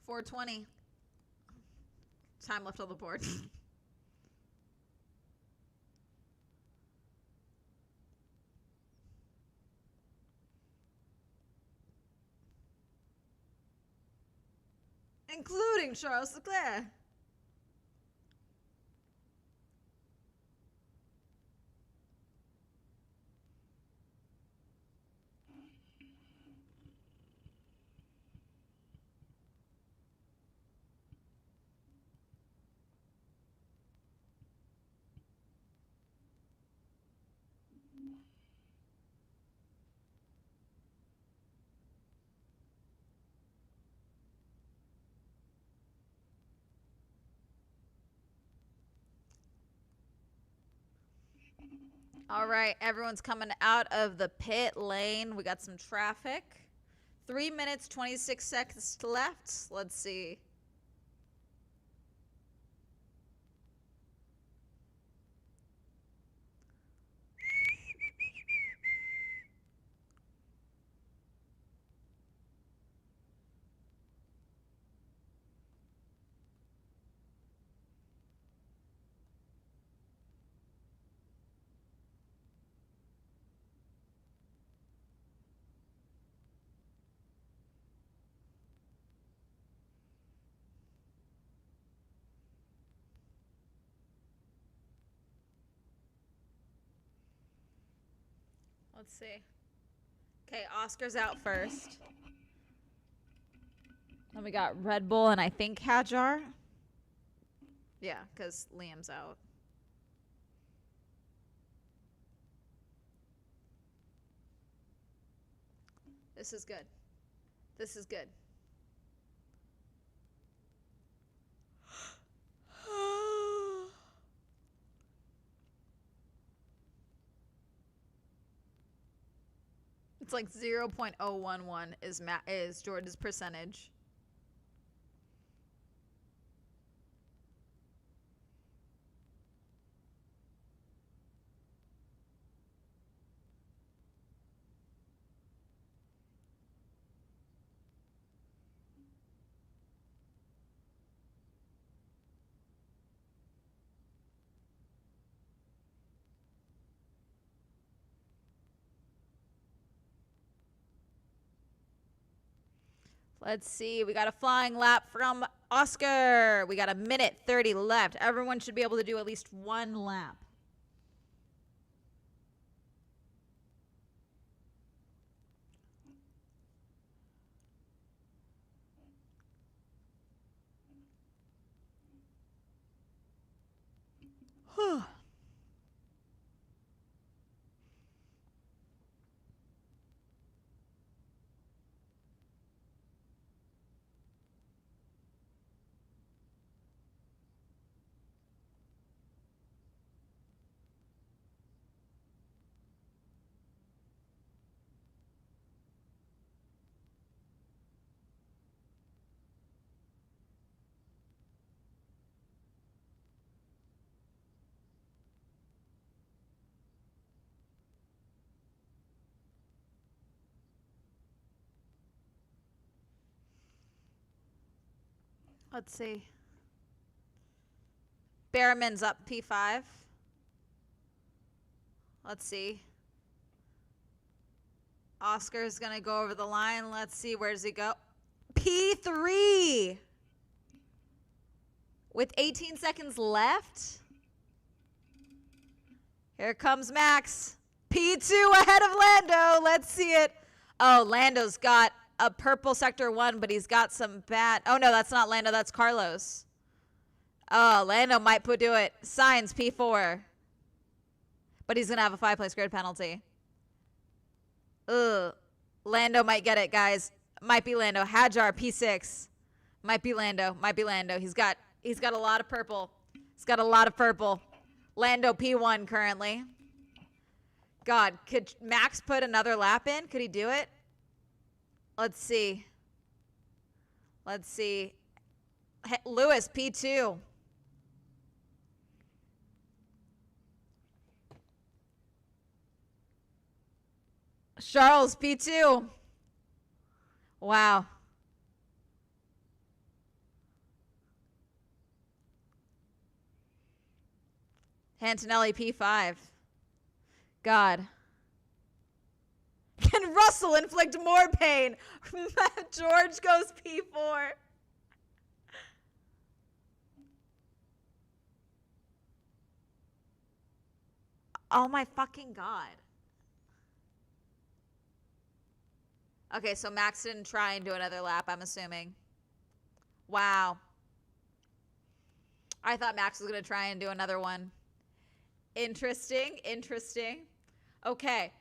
Speaker 1: .420. Time left on the board. Including Charles Leclerc. All right, everyone's coming out of the pit lane. We got some traffic. 3 minutes, 26 seconds left. Let's see. Let's see. Okay, Oscar's out first. Then we got Red Bull and I think Hadjar. Yeah, because Liam's out. This is good. This is good. It's like 0.011 is Jordan's percentage. Let's see. We got a flying lap from Oscar. We got 1:30 left. Everyone should be able to do at least one lap. Let's see. Behrman's up P5. Let's see. Oscar's going to go over the line. Let's see. Where does he go? P3. With 18 seconds left. Here comes Max. P2 ahead of Lando. Let's see it. Oh, Lando's got a purple sector 1, but he's got some bad. Oh, no, that's not Lando. That's Carlos. Oh, Lando might do it. Sainz P4. But he's going to have a 5-place grid penalty. Ugh. Lando might get it, guys. Might be Lando. Hadjar P6. Might be Lando. Might be Lando. He's got a lot of purple. He's got a lot of purple. Lando P1 currently. God, could Max put another lap in? Could he do it? Let's see. Let's see. Lewis P2. Charles P2. Wow. Antonelli P5. God. Can Russell inflict more pain? George goes P4. Oh my fucking God. Okay, so Max didn't try and do another lap, I'm assuming. Wow. I thought Max was going to try and do another one. Interesting, interesting. Okay,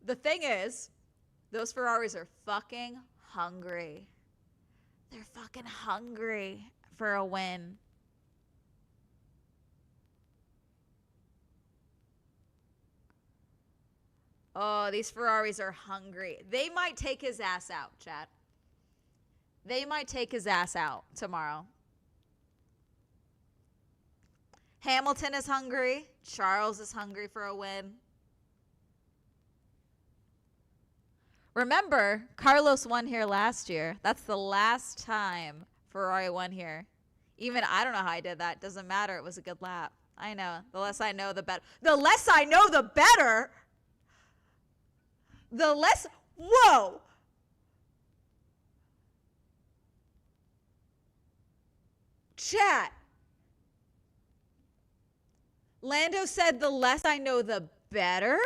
Speaker 1: the thing is, those Ferraris are fucking hungry. They're fucking hungry for a win. Oh, these Ferraris are hungry. They might take his ass out, chat. They might take his ass out tomorrow. Hamilton is hungry. Charles is hungry for a win. Remember, Carlos won here last year. That's the last time Ferrari won here. Even I don't know how I did that. Doesn't matter. It was a good lap. I know. The less I know, the better. The less I know, the better. The less. Whoa. Chat. Lando said the less I know, the better.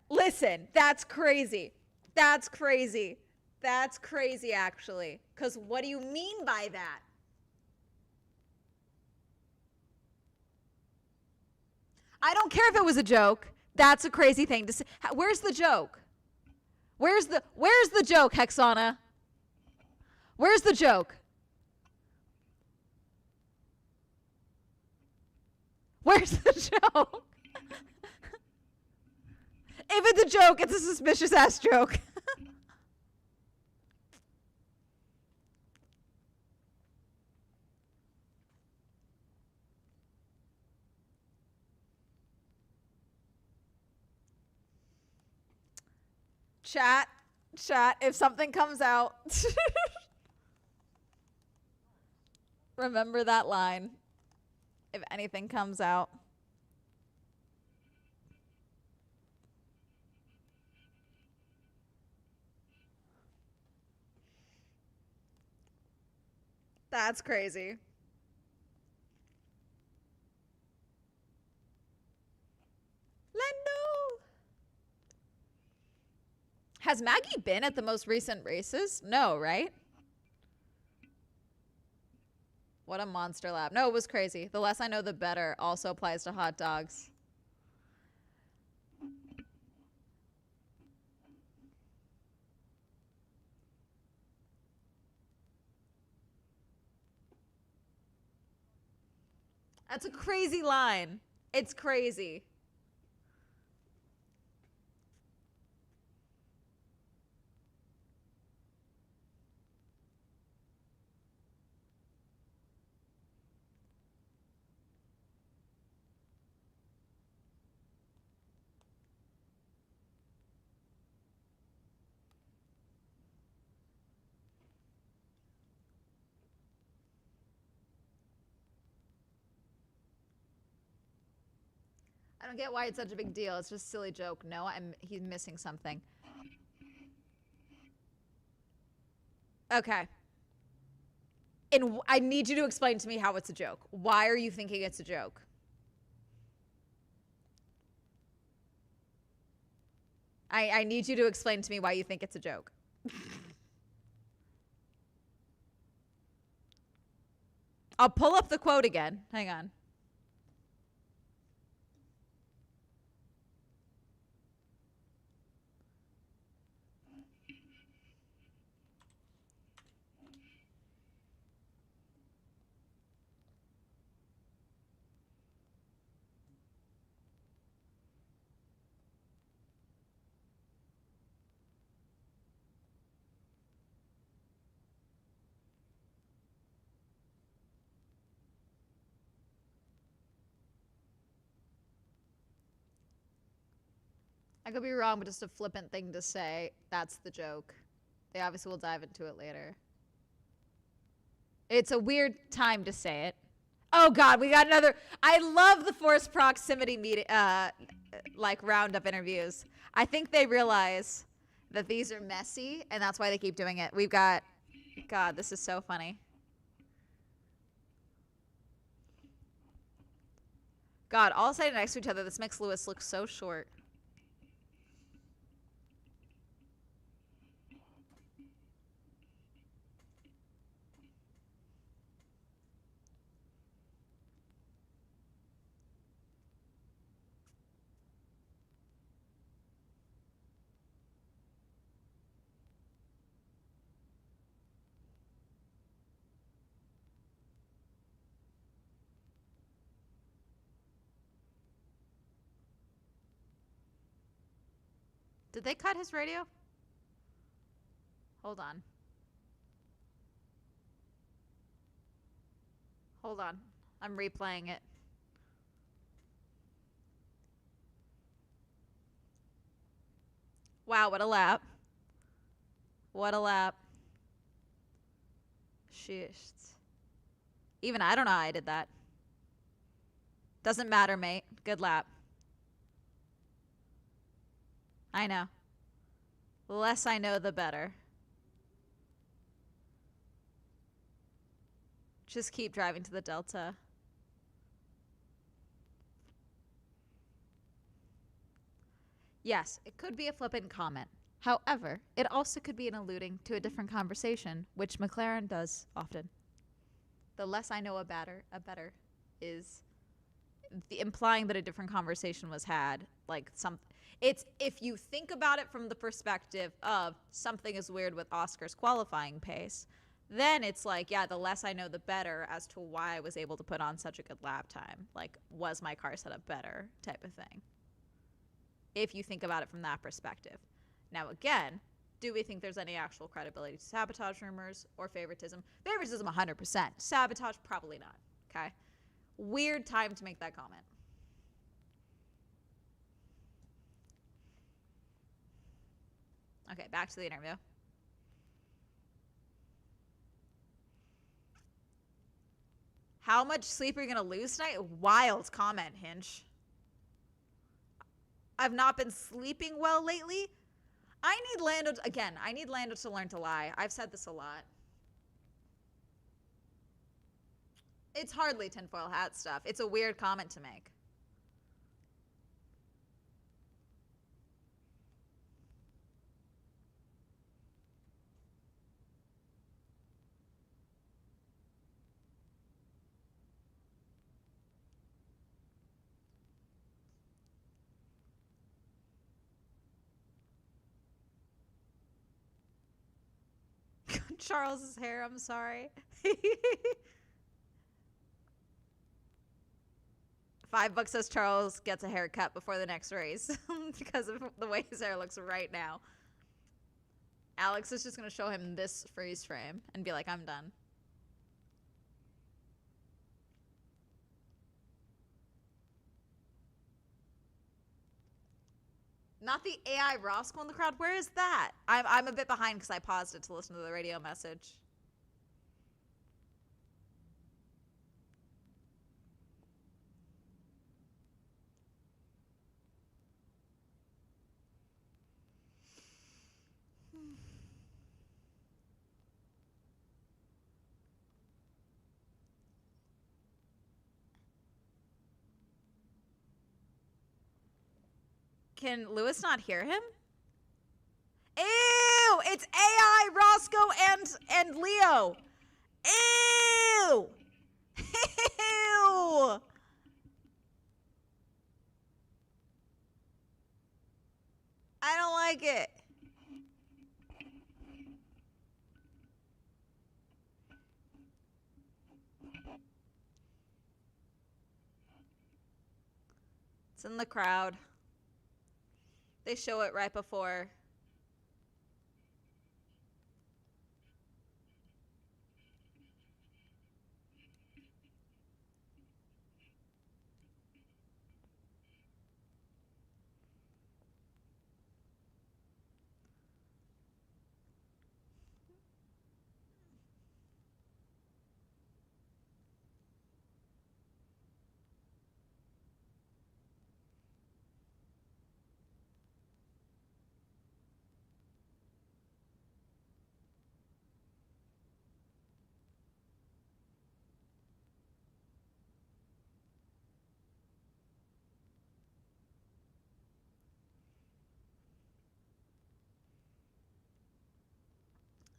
Speaker 1: Listen, that's crazy. That's crazy. That's crazy, actually. Because what do you mean by that? I don't care if it was a joke. That's a crazy thing to say. Where's the joke? Where's the joke, Hexana? Where's the joke? Where's the joke? If it's a joke, it's a suspicious ass joke. Chat, if something comes out, remember that line. If anything comes out. That's crazy. Lando! Has Maggie been at the most recent races? No, right? What a monster lap. No, it was crazy. The less I know, the better also applies to hot dogs. That's a crazy line. It's crazy. I don't get why it's such a big deal. It's just a silly joke. No, he's missing something. Okay. And I need you to explain to me how it's a joke. Why are you thinking it's a joke? I need you to explain to me why you think it's a joke. I'll pull up the quote again. Hang on. I could be wrong, but just a flippant thing to say. That's the joke. They obviously will dive into it later. It's a weird time to say it. Oh God, we got another. I love the forced proximity meeting, like roundup interviews. I think they realize that these are messy, and that's why they keep doing it. We've got, God, this is so funny. God, all sitting next to each other. This makes Lewis look so short. Did they cut his radio? Hold on. Hold on. I'm replaying it. Wow, what a lap. What a lap. Shit. Even I don't know how I did that. Doesn't matter, mate. Good lap. I know. The less I know, the better. Just keep driving to the Delta. Yes, it could be a flippant comment. However, it also could be an alluding to a different conversation, which McLaren does often. The less I know, a better is the implying that a different conversation was had. Like it's if you think about it from the perspective of something is weird with Oscar's qualifying pace, then it's like, yeah, the less I know, the better as to why I was able to put on such a good lap time. Like, was my car set up better type of thing. If you think about it from that perspective. Now, again, do we think there's any actual credibility to sabotage rumors or favoritism? Favoritism, 100%. Sabotage, probably not. Okay? Weird time to make that comment. Okay, back to the interview. How much sleep are you going to lose tonight? Wild comment, Hinch. I've not been sleeping well lately. I need Lando to learn to lie. I've said this a lot. It's hardly tinfoil hat stuff. It's a weird comment to make. Charles's hair, I'm sorry. $5 says Charles gets a haircut before the next race because of the way his hair looks right now. Alex is just going to show him this freeze frame and be like, I'm done. Not the AI Roscoe in the crowd. Where is that? I'm a bit behind because I paused it to listen to the radio message. Can Lewis not hear him? Ew! It's AI, Roscoe, and Leo. Ew! Ew! I don't like it. It's in the crowd. They show it right before.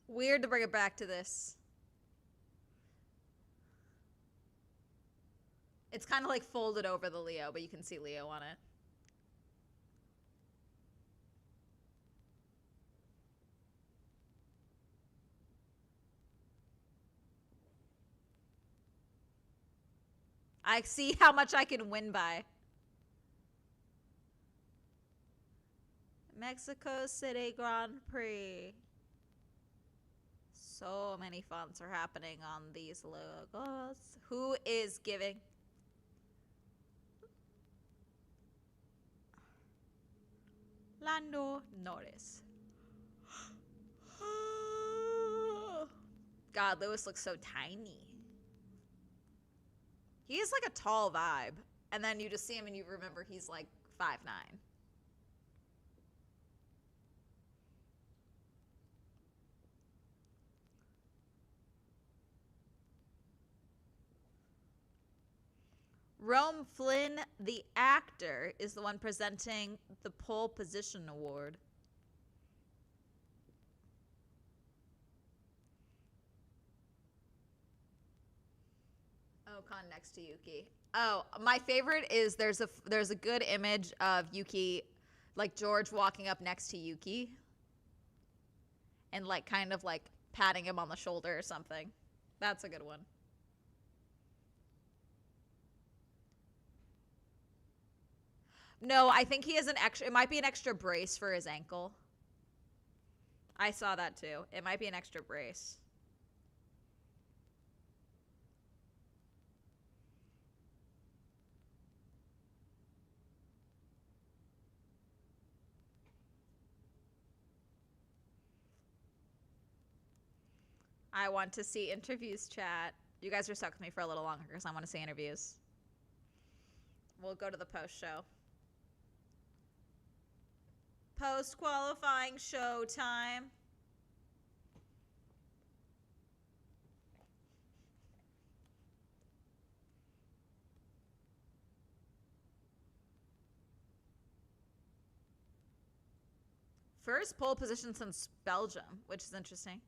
Speaker 1: Weird to bring it back to this. It's kind of like folded over the Leo, but you can see Leo on it. I see how much I can win by. Mexico City Grand Prix. So many fonts are happening on these logos. Who is giving? Lando Norris. God, Lewis looks so tiny. He's like a tall vibe. And then you just see him and you remember he's like 5'9". Rome Flynn, the actor, is the one presenting the pole position award. Ocon next to Yuki. Oh, my favorite is there's a good image of Yuki, like George walking up next to Yuki, and like kind of like patting him on the shoulder or something. That's a good one. No, I think he has an extra. It might be an extra brace for his ankle. I saw that too. It might be an extra brace. I want to see interviews, chat. You guys are stuck with me for a little longer because I want to see interviews. We'll go to the post show. Post qualifying show time. First pole position since Belgium, which is interesting.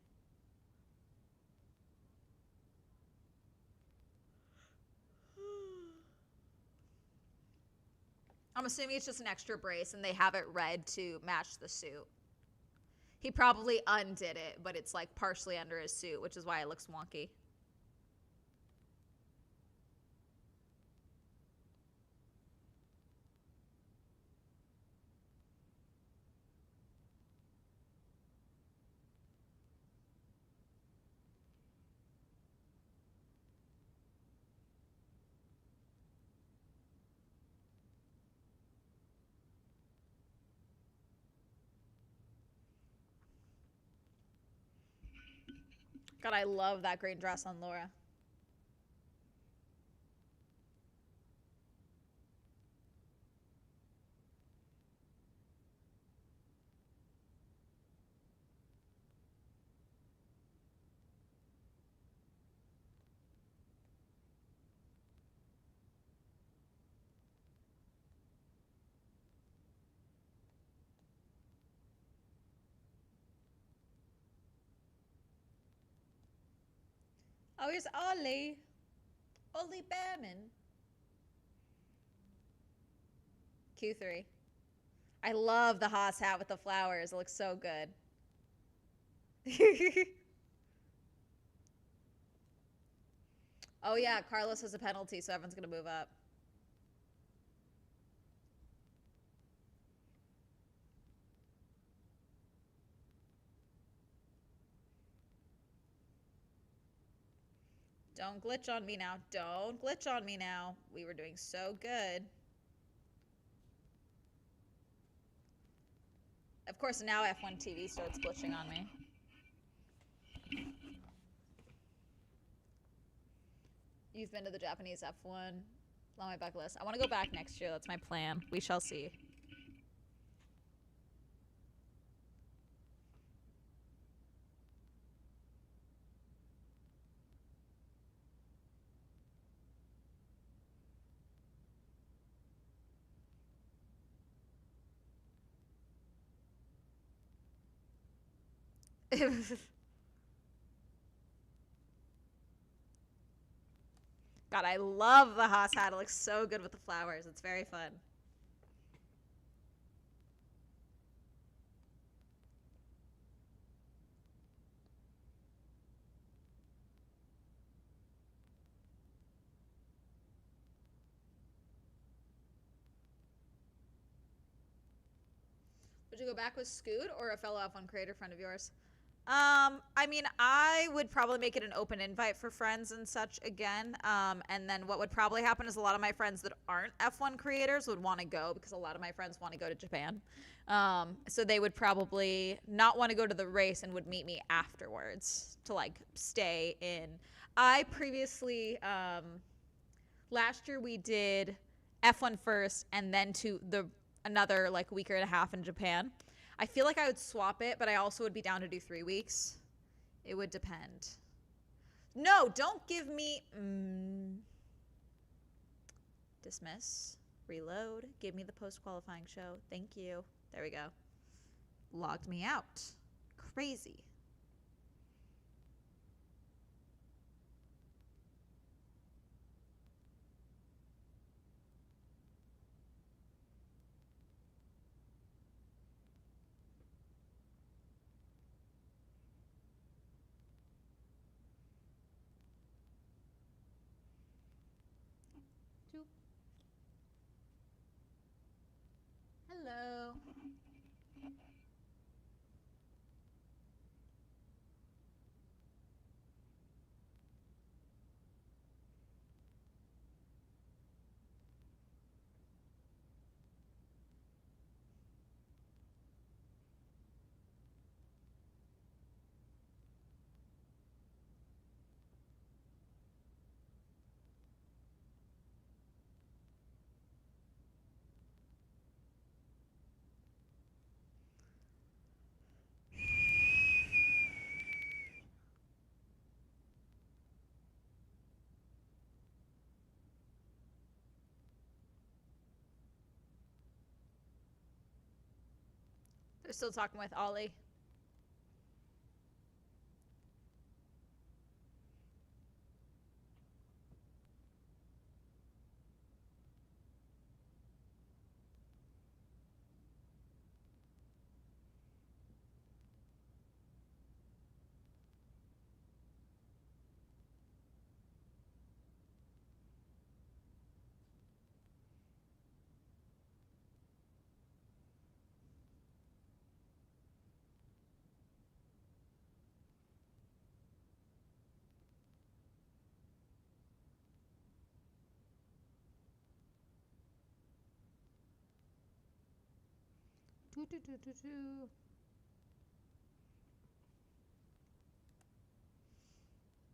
Speaker 1: I'm assuming it's just an extra brace and they have it red to match the suit. He probably undid it, but it's like partially under his suit, which is why it looks wonky. God, I love that green dress on Laura. Oh, here's Ollie. Ollie Behrman. Q3. I love the Haas hat with the flowers. It looks so good. Oh yeah, Carlos has a penalty, so everyone's gonna move up. Don't glitch on me now. Don't glitch on me now. We were doing so good. Of course, now F1 TV starts glitching on me. You've been to the Japanese F1. On my bucket list. I want to go back next year. That's my plan. We shall see. God, I love the Haas hat. It looks so good with the flowers. It's very fun. Would you go back with Scoot or a fellow F1 creator friend of yours? I mean, I would probably make it an open invite for friends and such again. And then what would probably happen is a lot of my friends that aren't F1 creators would want to go because a lot of my friends want to go to Japan. So they would probably not want to go to the race and would meet me afterwards to like stay in. I previously, last year we did F1 first and then to another like week and a half in Japan. I feel like I would swap it, but I also would be down to do 3 weeks. It would depend. No, don't give me... Dismiss. Reload. Give me the post-qualifying show. Thank you. There we go. Logged me out. Crazy. Hello. They're still talking with Ollie.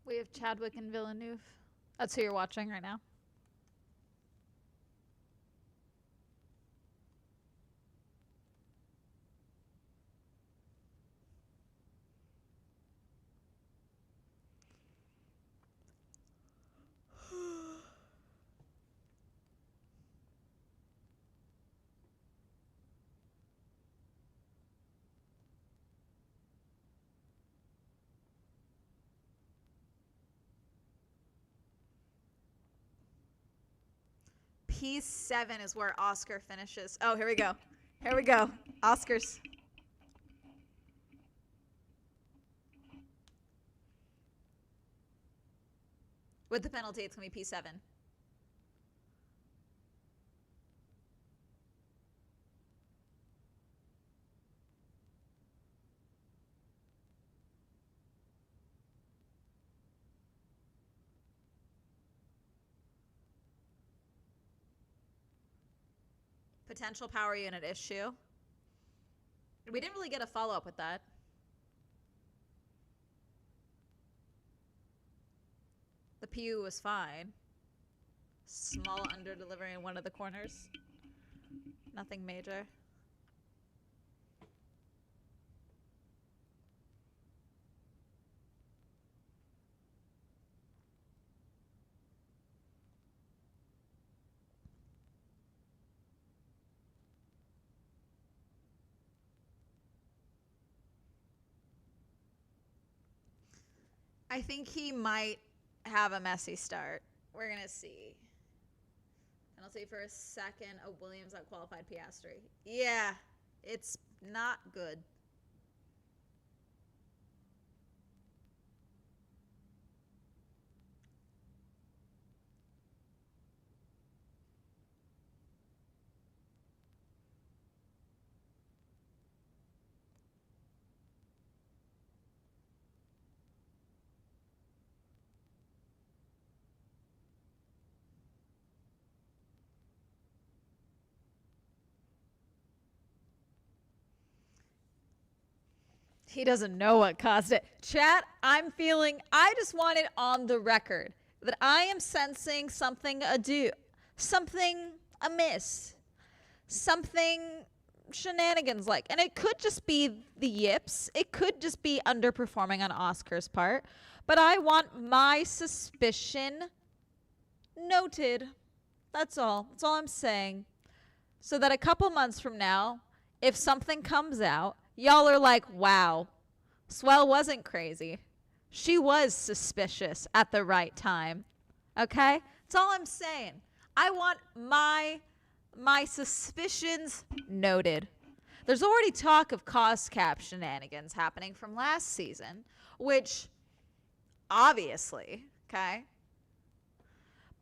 Speaker 1: We have Chadwick and Villeneuve. That's who you're watching right now. P7 is where Oscar finishes. Oh, here we go. Here we go. Oscars. With the penalty, it's going to be P7. Potential power unit issue. We didn't really get a follow-up with that. The PU was fine. Small under delivery in one of the corners. Nothing major. I think he might have a messy start. We're going to see. Penalty for a second of Williams at qualified Piastri. Yeah, it's not good. He doesn't know what caused it. Chat, I just want it on the record that I am sensing something something amiss, something shenanigans like. And it could just be the yips. It could just be underperforming on Oscar's part. But I want my suspicion noted. That's all. That's all I'm saying. So that a couple months from now, if something comes out, y'all are like, wow, Swell wasn't crazy. She was suspicious at the right time. Okay? That's all I'm saying. I want my suspicions noted. There's already talk of cost cap shenanigans happening from last season, which obviously, okay?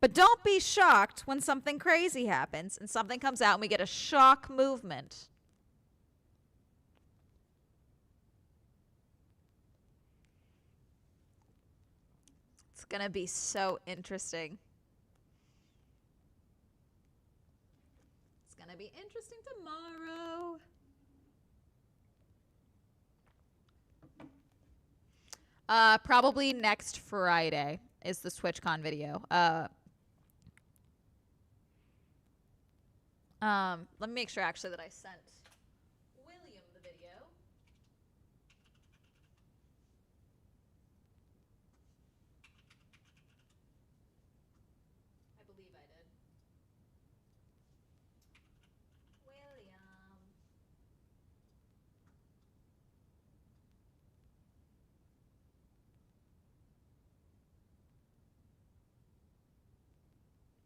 Speaker 1: But don't be shocked when something crazy happens and something comes out and we get a shock movement. It's going to be so interesting. It's going to be interesting tomorrow. Probably next Friday is the TwitchCon video. Let me make sure actually that I sent William the video. I believe I did. William.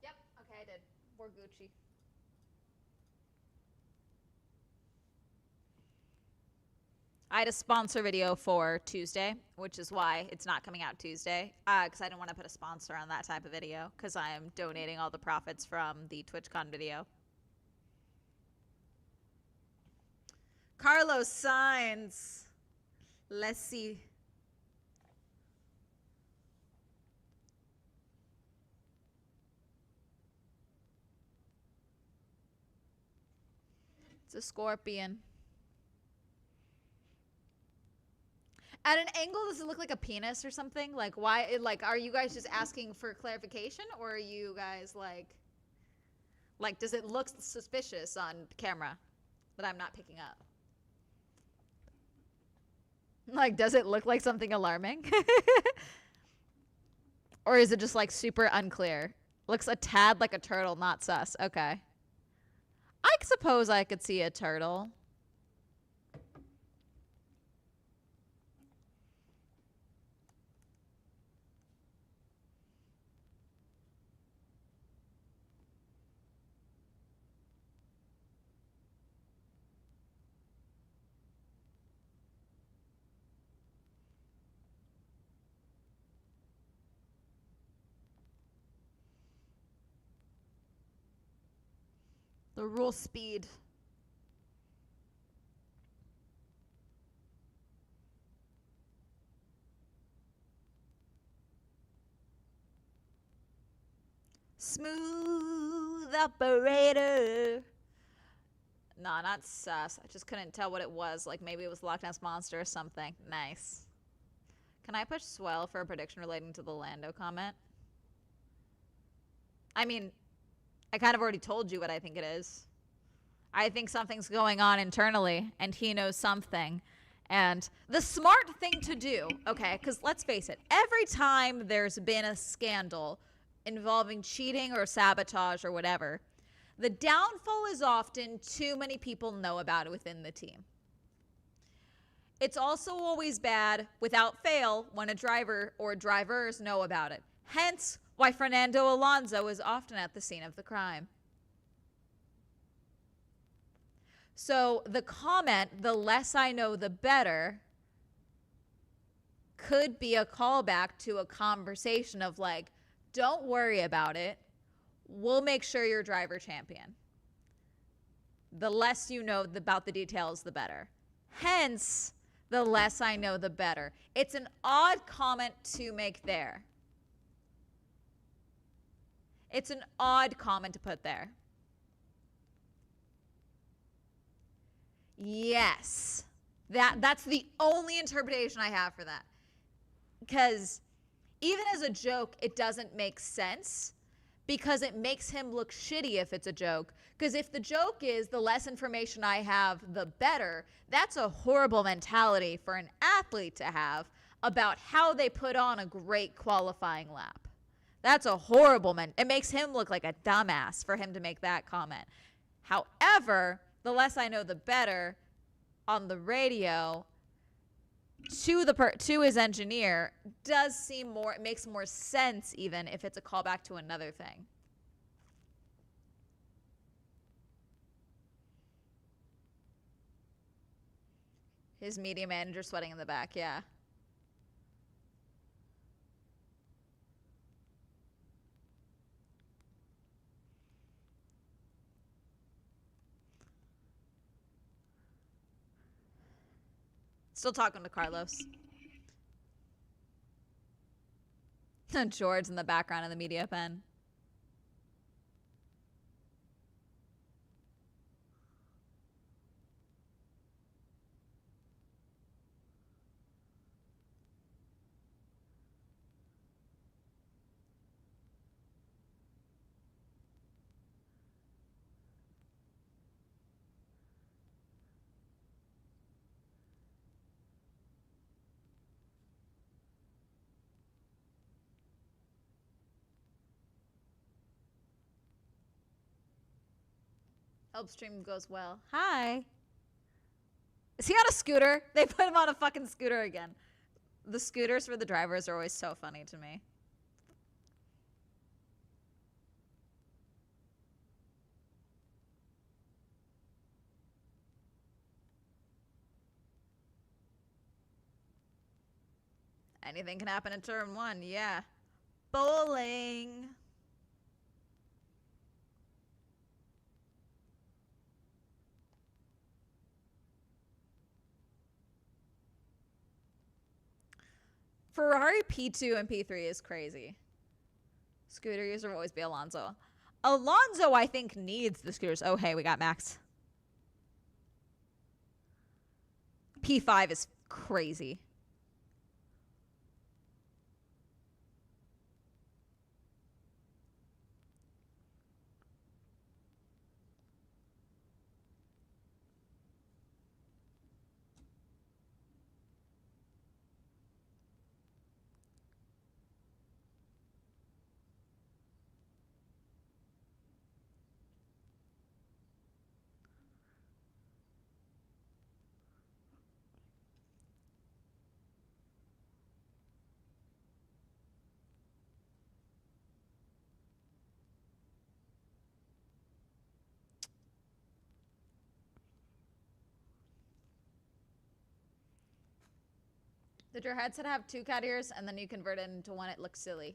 Speaker 1: Yep, okay, I did. We're Gucci. I had a sponsor video for Tuesday, which is why it's not coming out Tuesday, because I didn't want to put a sponsor on that type of video, because I am donating all the profits from the TwitchCon video. Carlos Sainz. Let's see. It's a scorpion. At an angle, does it look like a penis or something? Like, why? Like, are you guys just asking for clarification, or are you guys like, does it look suspicious on camera that I'm not picking up? Like, does it look like something alarming? Or is it just like super unclear? Looks a tad like a turtle, not sus. Okay. I suppose I could see a turtle. The rule speed. Smooth operator. No, not sus. I just couldn't tell what it was. Like maybe it was Loch Ness Monster or something. Nice. Can I push swell for a prediction relating to the Lando comment? I mean, I kind of already told you what I think it is. I think something's going on internally and he knows something. And the smart thing to do, okay, because let's face it, every time there's been a scandal involving cheating or sabotage or whatever, the downfall is often too many people know about it within the team. It's also always bad, without fail, when a driver or drivers know about it. Hence, why Fernando Alonso is often at the scene of the crime. So the comment, the less I know, the better, could be a callback to a conversation of like, don't worry about it. We'll make sure you're driver champion. The less you know about the details, the better. Hence, the less I know, the better. It's an odd comment to make there. It's an odd comment to put there. Yes. That's the only interpretation I have for that. Because even as a joke, it doesn't make sense because it makes him look shitty if it's a joke. Because if the joke is the less information I have, the better, that's a horrible mentality for an athlete to have about how they put on a great qualifying lap. That's a horrible it makes him look like a dumbass for him to make that comment. However, the less I know, the better on the radio to his engineer does seem more, it makes more sense even if it's a callback to another thing. His media manager sweating in the back, yeah. Still talking to Carlos. George in the background of the media pen. Help stream goes well. Hi. Is he on a scooter? They put him on a fucking scooter again. The scooters for the drivers are always so funny to me. Anything can happen in turn one, yeah. Bowling. Ferrari P2 and P3 is crazy. Scooter user will always be Alonso. Alonso, I think, needs the scooters. Oh, hey, we got Max. P5 is crazy. Did your headset have two cat ears and then you convert it into one? It looks silly.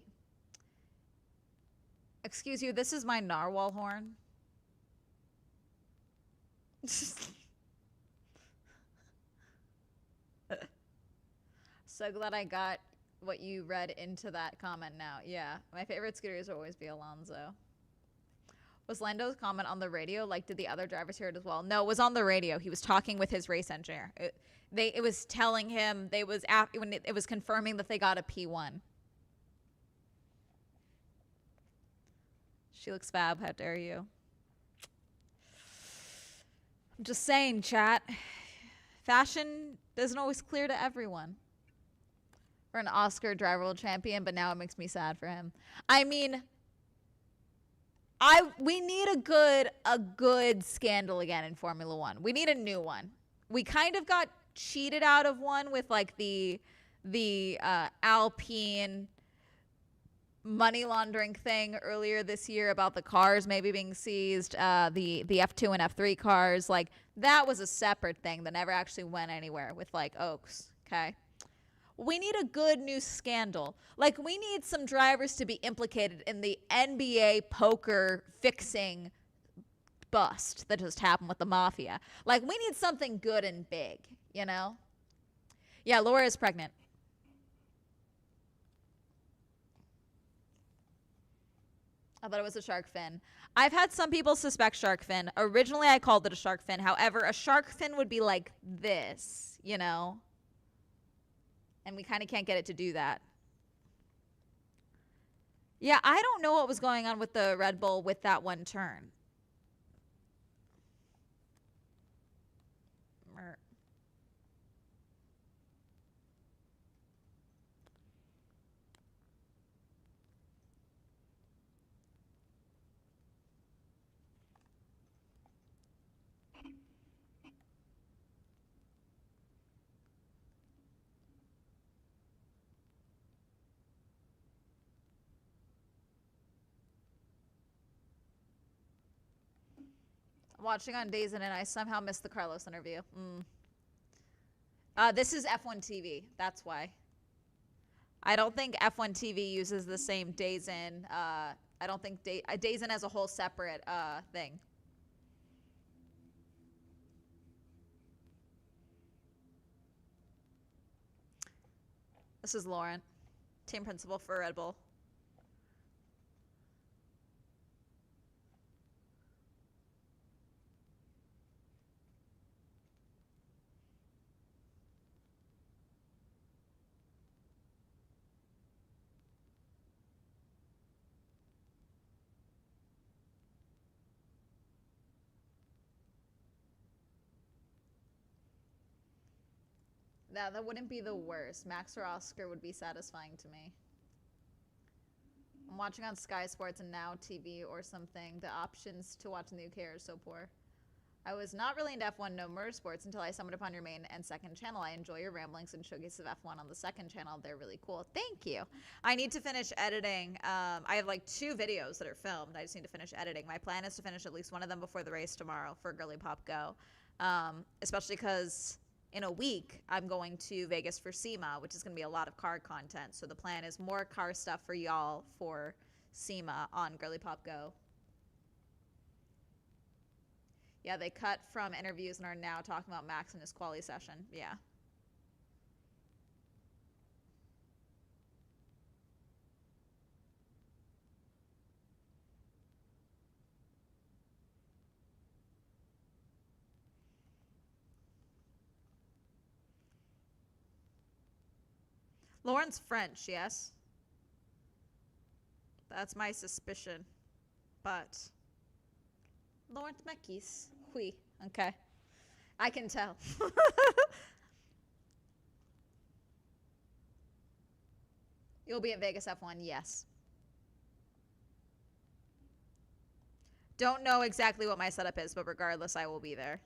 Speaker 1: Excuse you, this is my narwhal horn. So glad I got what you read into that comment now. Yeah, my favorite scooters will always be Alonso. Was Lando's comment on the radio? Like, did the other drivers hear it as well? No, it was on the radio. He was talking with his race engineer. It was telling him when it was confirming that they got a P1. She looks fab. How dare you? I'm just saying, chat. Fashion isn't always clear to everyone. Or an Oscar driver world champion, but now it makes me sad for him. I mean, we need a good scandal again in Formula One. We need a new one. We kind of got cheated out of one with like the Alpine money laundering thing earlier this year about the cars maybe being seized, the F2 and F3 cars. Like, that was a separate thing that never actually went anywhere with like Oaks. Okay. We need a good new scandal. Like, we need some drivers to be implicated in the NBA poker fixing bust that just happened with the mafia. Like, we need something good and big, you know? Yeah, Laura is pregnant. I thought it was a shark fin. I've had some people suspect shark fin. Originally, I called it a shark fin. However, a shark fin would be like this, you know? And we kind of can't get it to do that. Yeah, I don't know what was going on with the Red Bull with that one turn. Watching on Days In and I somehow missed the Carlos interview. This is F1 TV. That's why. I don't think F1 TV uses the same Days In. I don't think Days In has a whole separate thing. This is Lauren, team principal for Red Bull. That wouldn't be the worst. Max or Oscar would be satisfying to me. I'm watching on Sky Sports and Now TV or something. The options to watch in the UK are so poor. I was not really into F1 No Motorsports until I stumbled upon your main and second channel. I enjoy your ramblings and showcases of F1 on the second channel. They're really cool. Thank you. I need to finish editing. I have like 2 videos that are filmed. I just need to finish editing. My plan is to finish at least one of them before the race tomorrow for Girly Pop Go. Especially because in a week, I'm going to Vegas for SEMA, which is going to be a lot of car content. So the plan is more car stuff for y'all for SEMA on Girly Pop Go. Yeah, they cut from interviews and are now talking about Max and his quali session. Yeah. Lauren's French, yes. That's my suspicion. But Laurent Mekis. Oui. Okay. I can tell. You'll be at Vegas F1, yes. Don't know exactly what my setup is, but regardless, I will be there.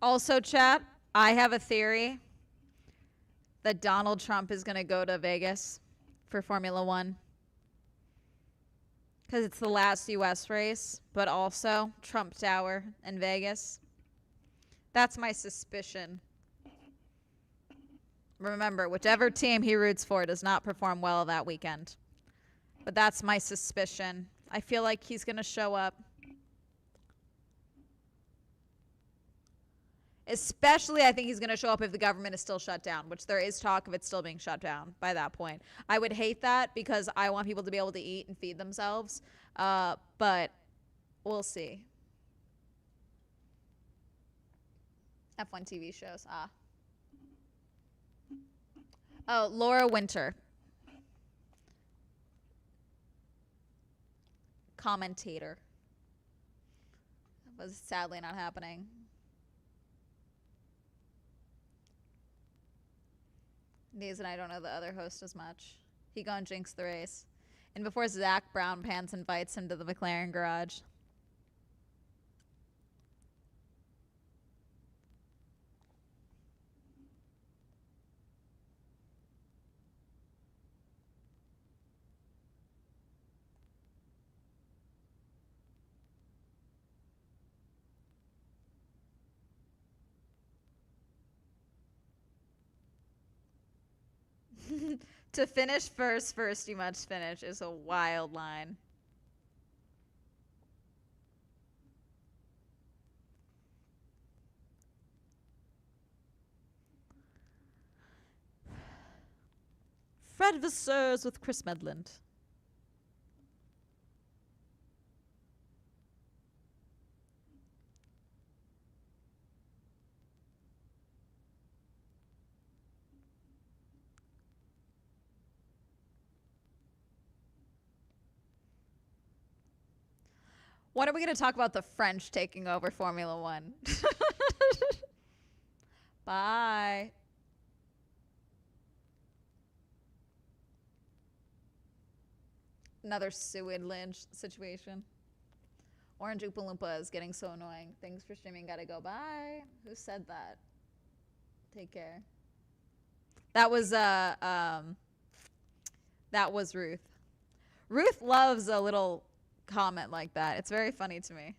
Speaker 1: Also, chat, I have a theory that Donald Trump is going to go to Vegas for Formula One because it's the last U.S. race, but also Trump Tower in Vegas. That's my suspicion. Remember, whichever team he roots for does not perform well that weekend. But that's my suspicion. I feel like he's going to show up. Especially, I think he's going to show up if the government is still shut down, which there is talk of it still being shut down by that point. I would hate that because I want people to be able to eat and feed themselves. But we'll see. F1 TV shows. Oh, Laura Winter. Commentator. That was sadly not happening. These and I don't know the other host as much. He gone jinx the race. And before Zach Brown Pants invites him to the McLaren garage. To finish first you must finish is a wild line. Fred Vasseurs with Chris Medland. When are we going to talk about the French taking over Formula One? Bye. Another Seward Lynch situation. Orange Oompa Loompa is getting so annoying. Thanks for streaming. Gotta go. Bye. Who said that? Take care. That was Ruth. Ruth loves a little comment like that. It's very funny to me.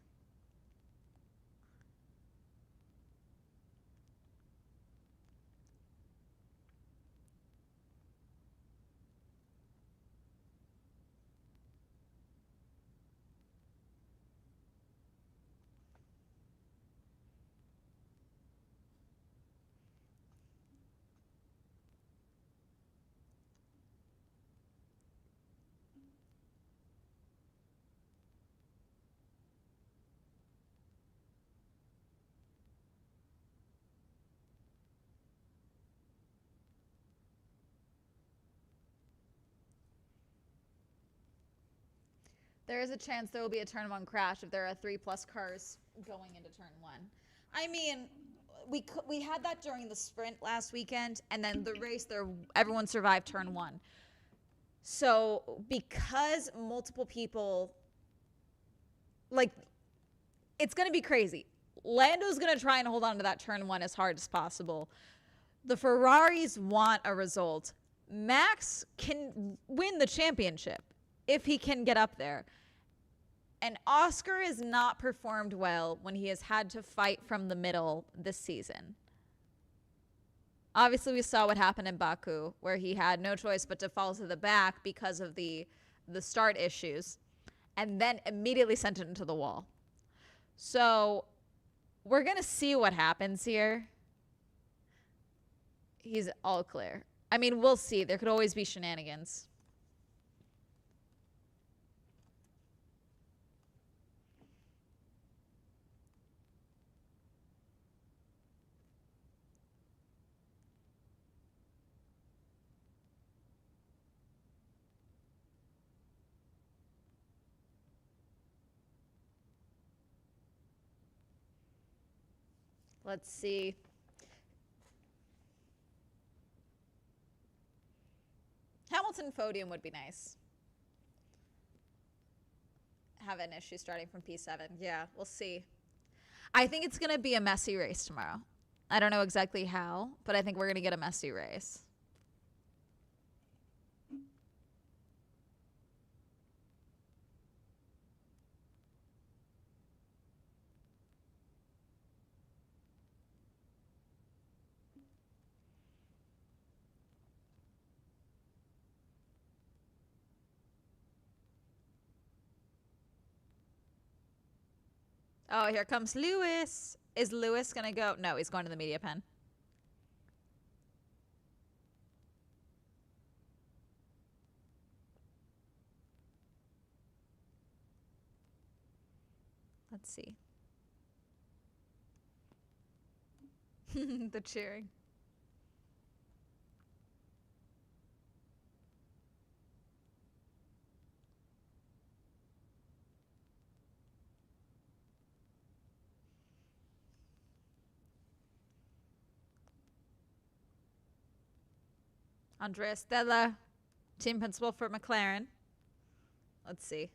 Speaker 1: There is a chance there will be a turn one crash if there are 3+ cars going into turn one. I mean, we had that during the sprint last weekend, and then the race there, everyone survived turn one. So because multiple people, like, it's going to be crazy. Lando's going to try and hold on to that turn one as hard as possible. The Ferraris want a result. Max can win the championship if he can get up there. And Oscar has not performed well when he has had to fight from the middle this season. Obviously, we saw what happened in Baku, where he had no choice but to fall to the back because of the start issues, and then immediately sent it into the wall. So we're going to see what happens here. He's all clear. I mean, we'll see. There could always be shenanigans. Let's see. Hamilton podium would be nice. Have an issue starting from P7. Yeah, we'll see. I think it's going to be a messy race tomorrow. I don't know exactly how, but I think we're going to get a messy race. Oh, here comes Lewis. Is Lewis going to go? No, he's going to the media pen. Let's see. The cheering. Andrea Stella, team principal for McLaren. Let's see.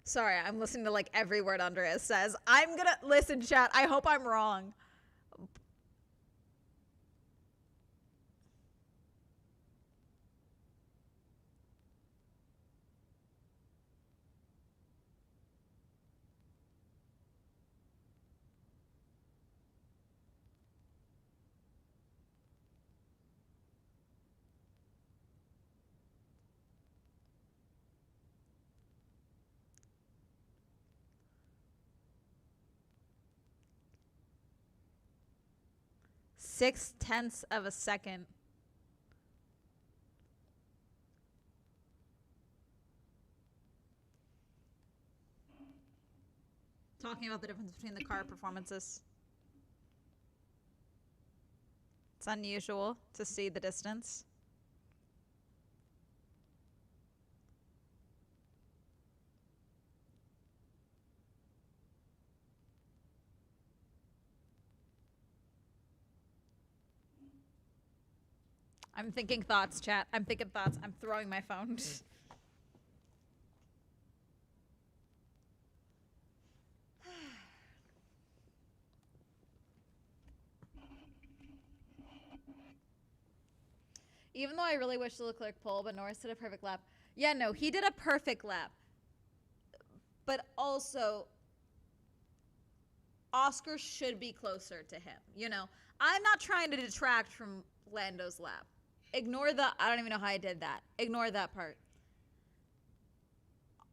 Speaker 1: Sorry, I'm listening to like every word Andrea says. I'm gonna listen, chat. I hope I'm wrong. Six-tenths of a second. Talking about the difference between the car performances. It's unusual to see the distance. I'm thinking thoughts, chat. I'm thinking thoughts. I'm throwing my phone. Even though I really wish the Leclerc pole, but Norris did a perfect lap. Yeah, no, he did a perfect lap. But also, Oscar should be closer to him. You know, I'm not trying to detract from Lando's lap. Ignore the, I don't even know how I did that. Ignore that part.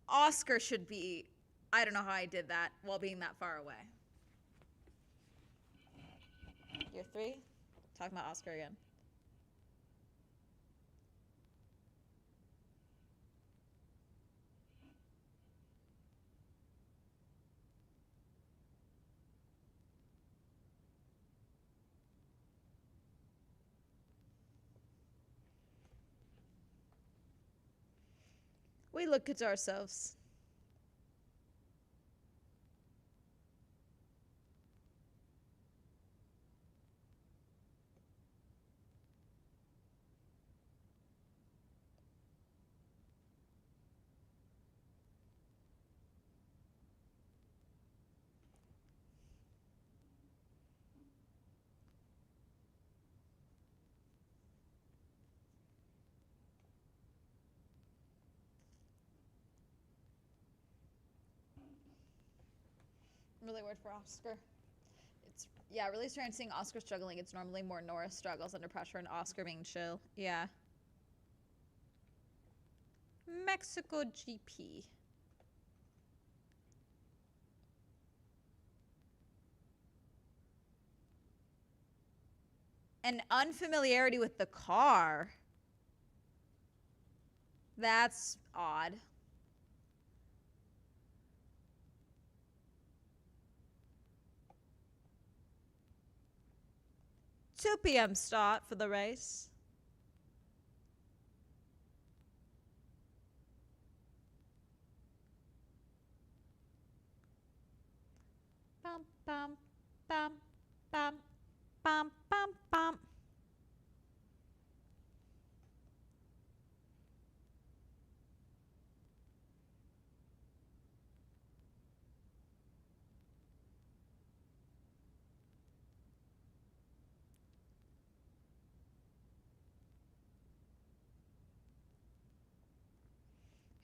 Speaker 1: Oscar should be, I don't know how I did that while being that far away. Year 3? Talking about Oscar again. We look at ourselves. I'm really worried for Oscar. It's, yeah, really starting seeing Oscar struggling. It's normally more Norris struggles under pressure and Oscar being chill. Yeah. Mexico GP. An unfamiliarity with the car. That's odd. 2 p.m. start for the race. bum, bum, bum, bum, bum, bum.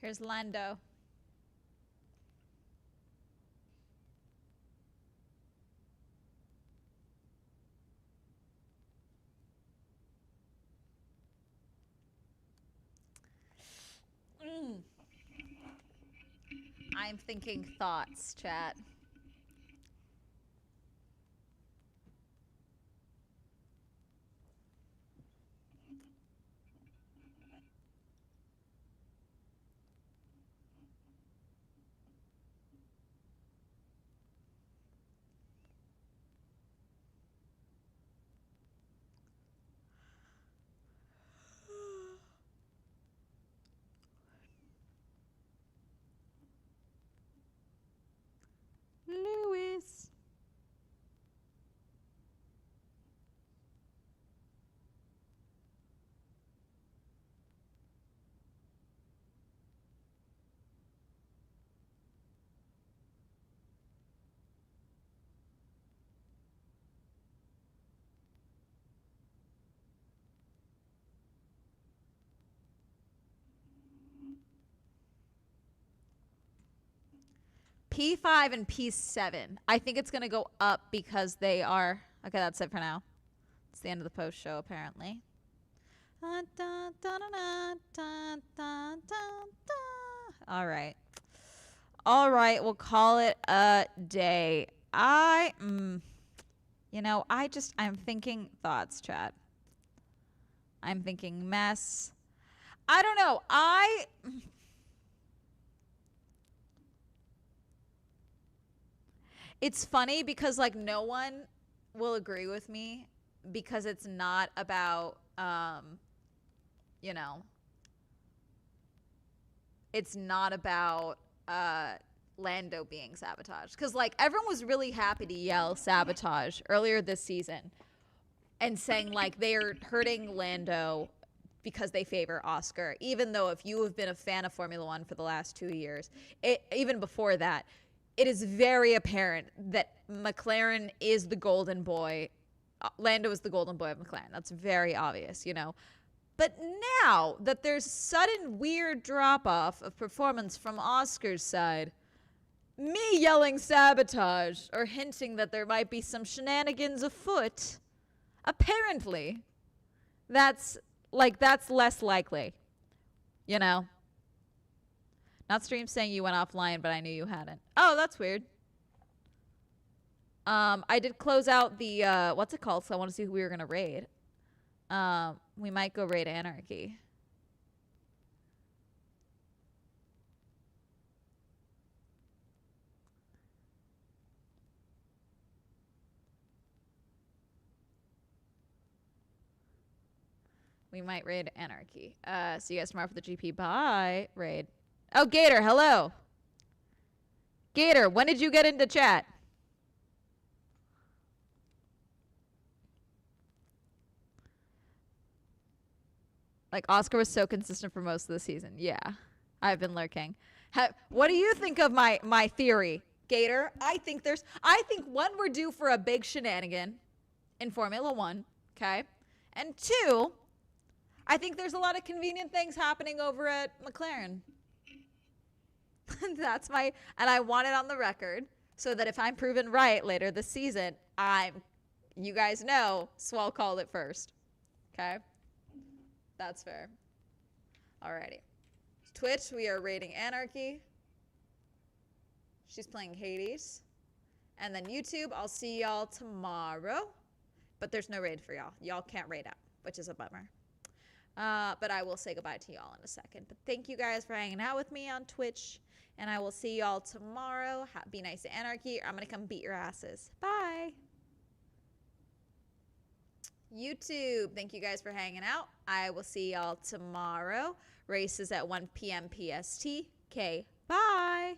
Speaker 1: Here's Lando. I'm thinking thoughts, chat. Lewis. P5 and P7. I think it's going to go up because they are... Okay, that's it for now. It's the end of the post show, apparently. All right. All right, we'll call it a day. I'm thinking thoughts, chat. I'm thinking mess. I don't know. It's funny because, like, no one will agree with me because it's not about, it's not about Lando being sabotaged. Because, like, everyone was really happy to yell sabotage earlier this season and saying, like, they're hurting Lando because they favor Oscar. Even though if you have been a fan of Formula One for the last 2 years, even before that, it is very apparent that McLaren is the golden boy. Lando is the golden boy of McLaren. That's very obvious, But now that there's sudden weird drop-off of performance from Oscar's side, me yelling sabotage or hinting that there might be some shenanigans afoot, apparently, that's less likely, Not stream saying you went offline, but I knew you hadn't. Oh, that's weird. I did close out the, what's it called? So I want to see who we were going to raid. We might go raid Anarchy. We might raid Anarchy. See you guys tomorrow for the GP. Bye. Raid. Oh, Gator, hello. Gator, when did you get into chat? Like, Oscar was so consistent for most of the season. Yeah, I've been lurking. What do you think of my theory, Gator? I think one, we're due for a big shenanigan in Formula One, okay? And two, I think there's a lot of convenient things happening over at McLaren. And I want it on the record so that if I'm proven right later this season, you guys know, Swell called it first. Okay? That's fair. Alrighty. Twitch, we are raiding Anarchy. She's playing Hades. And then YouTube, I'll see y'all tomorrow. But there's no raid for y'all. Y'all can't raid out, which is a bummer. But I will say goodbye to y'all in a second. But thank you guys for hanging out with me on Twitch. And I will see y'all tomorrow. Be nice to Anarchy, or I'm going to come beat your asses. Bye. YouTube, thank you guys for hanging out. I will see y'all tomorrow. Race is at 1 p.m. PST. Okay, bye.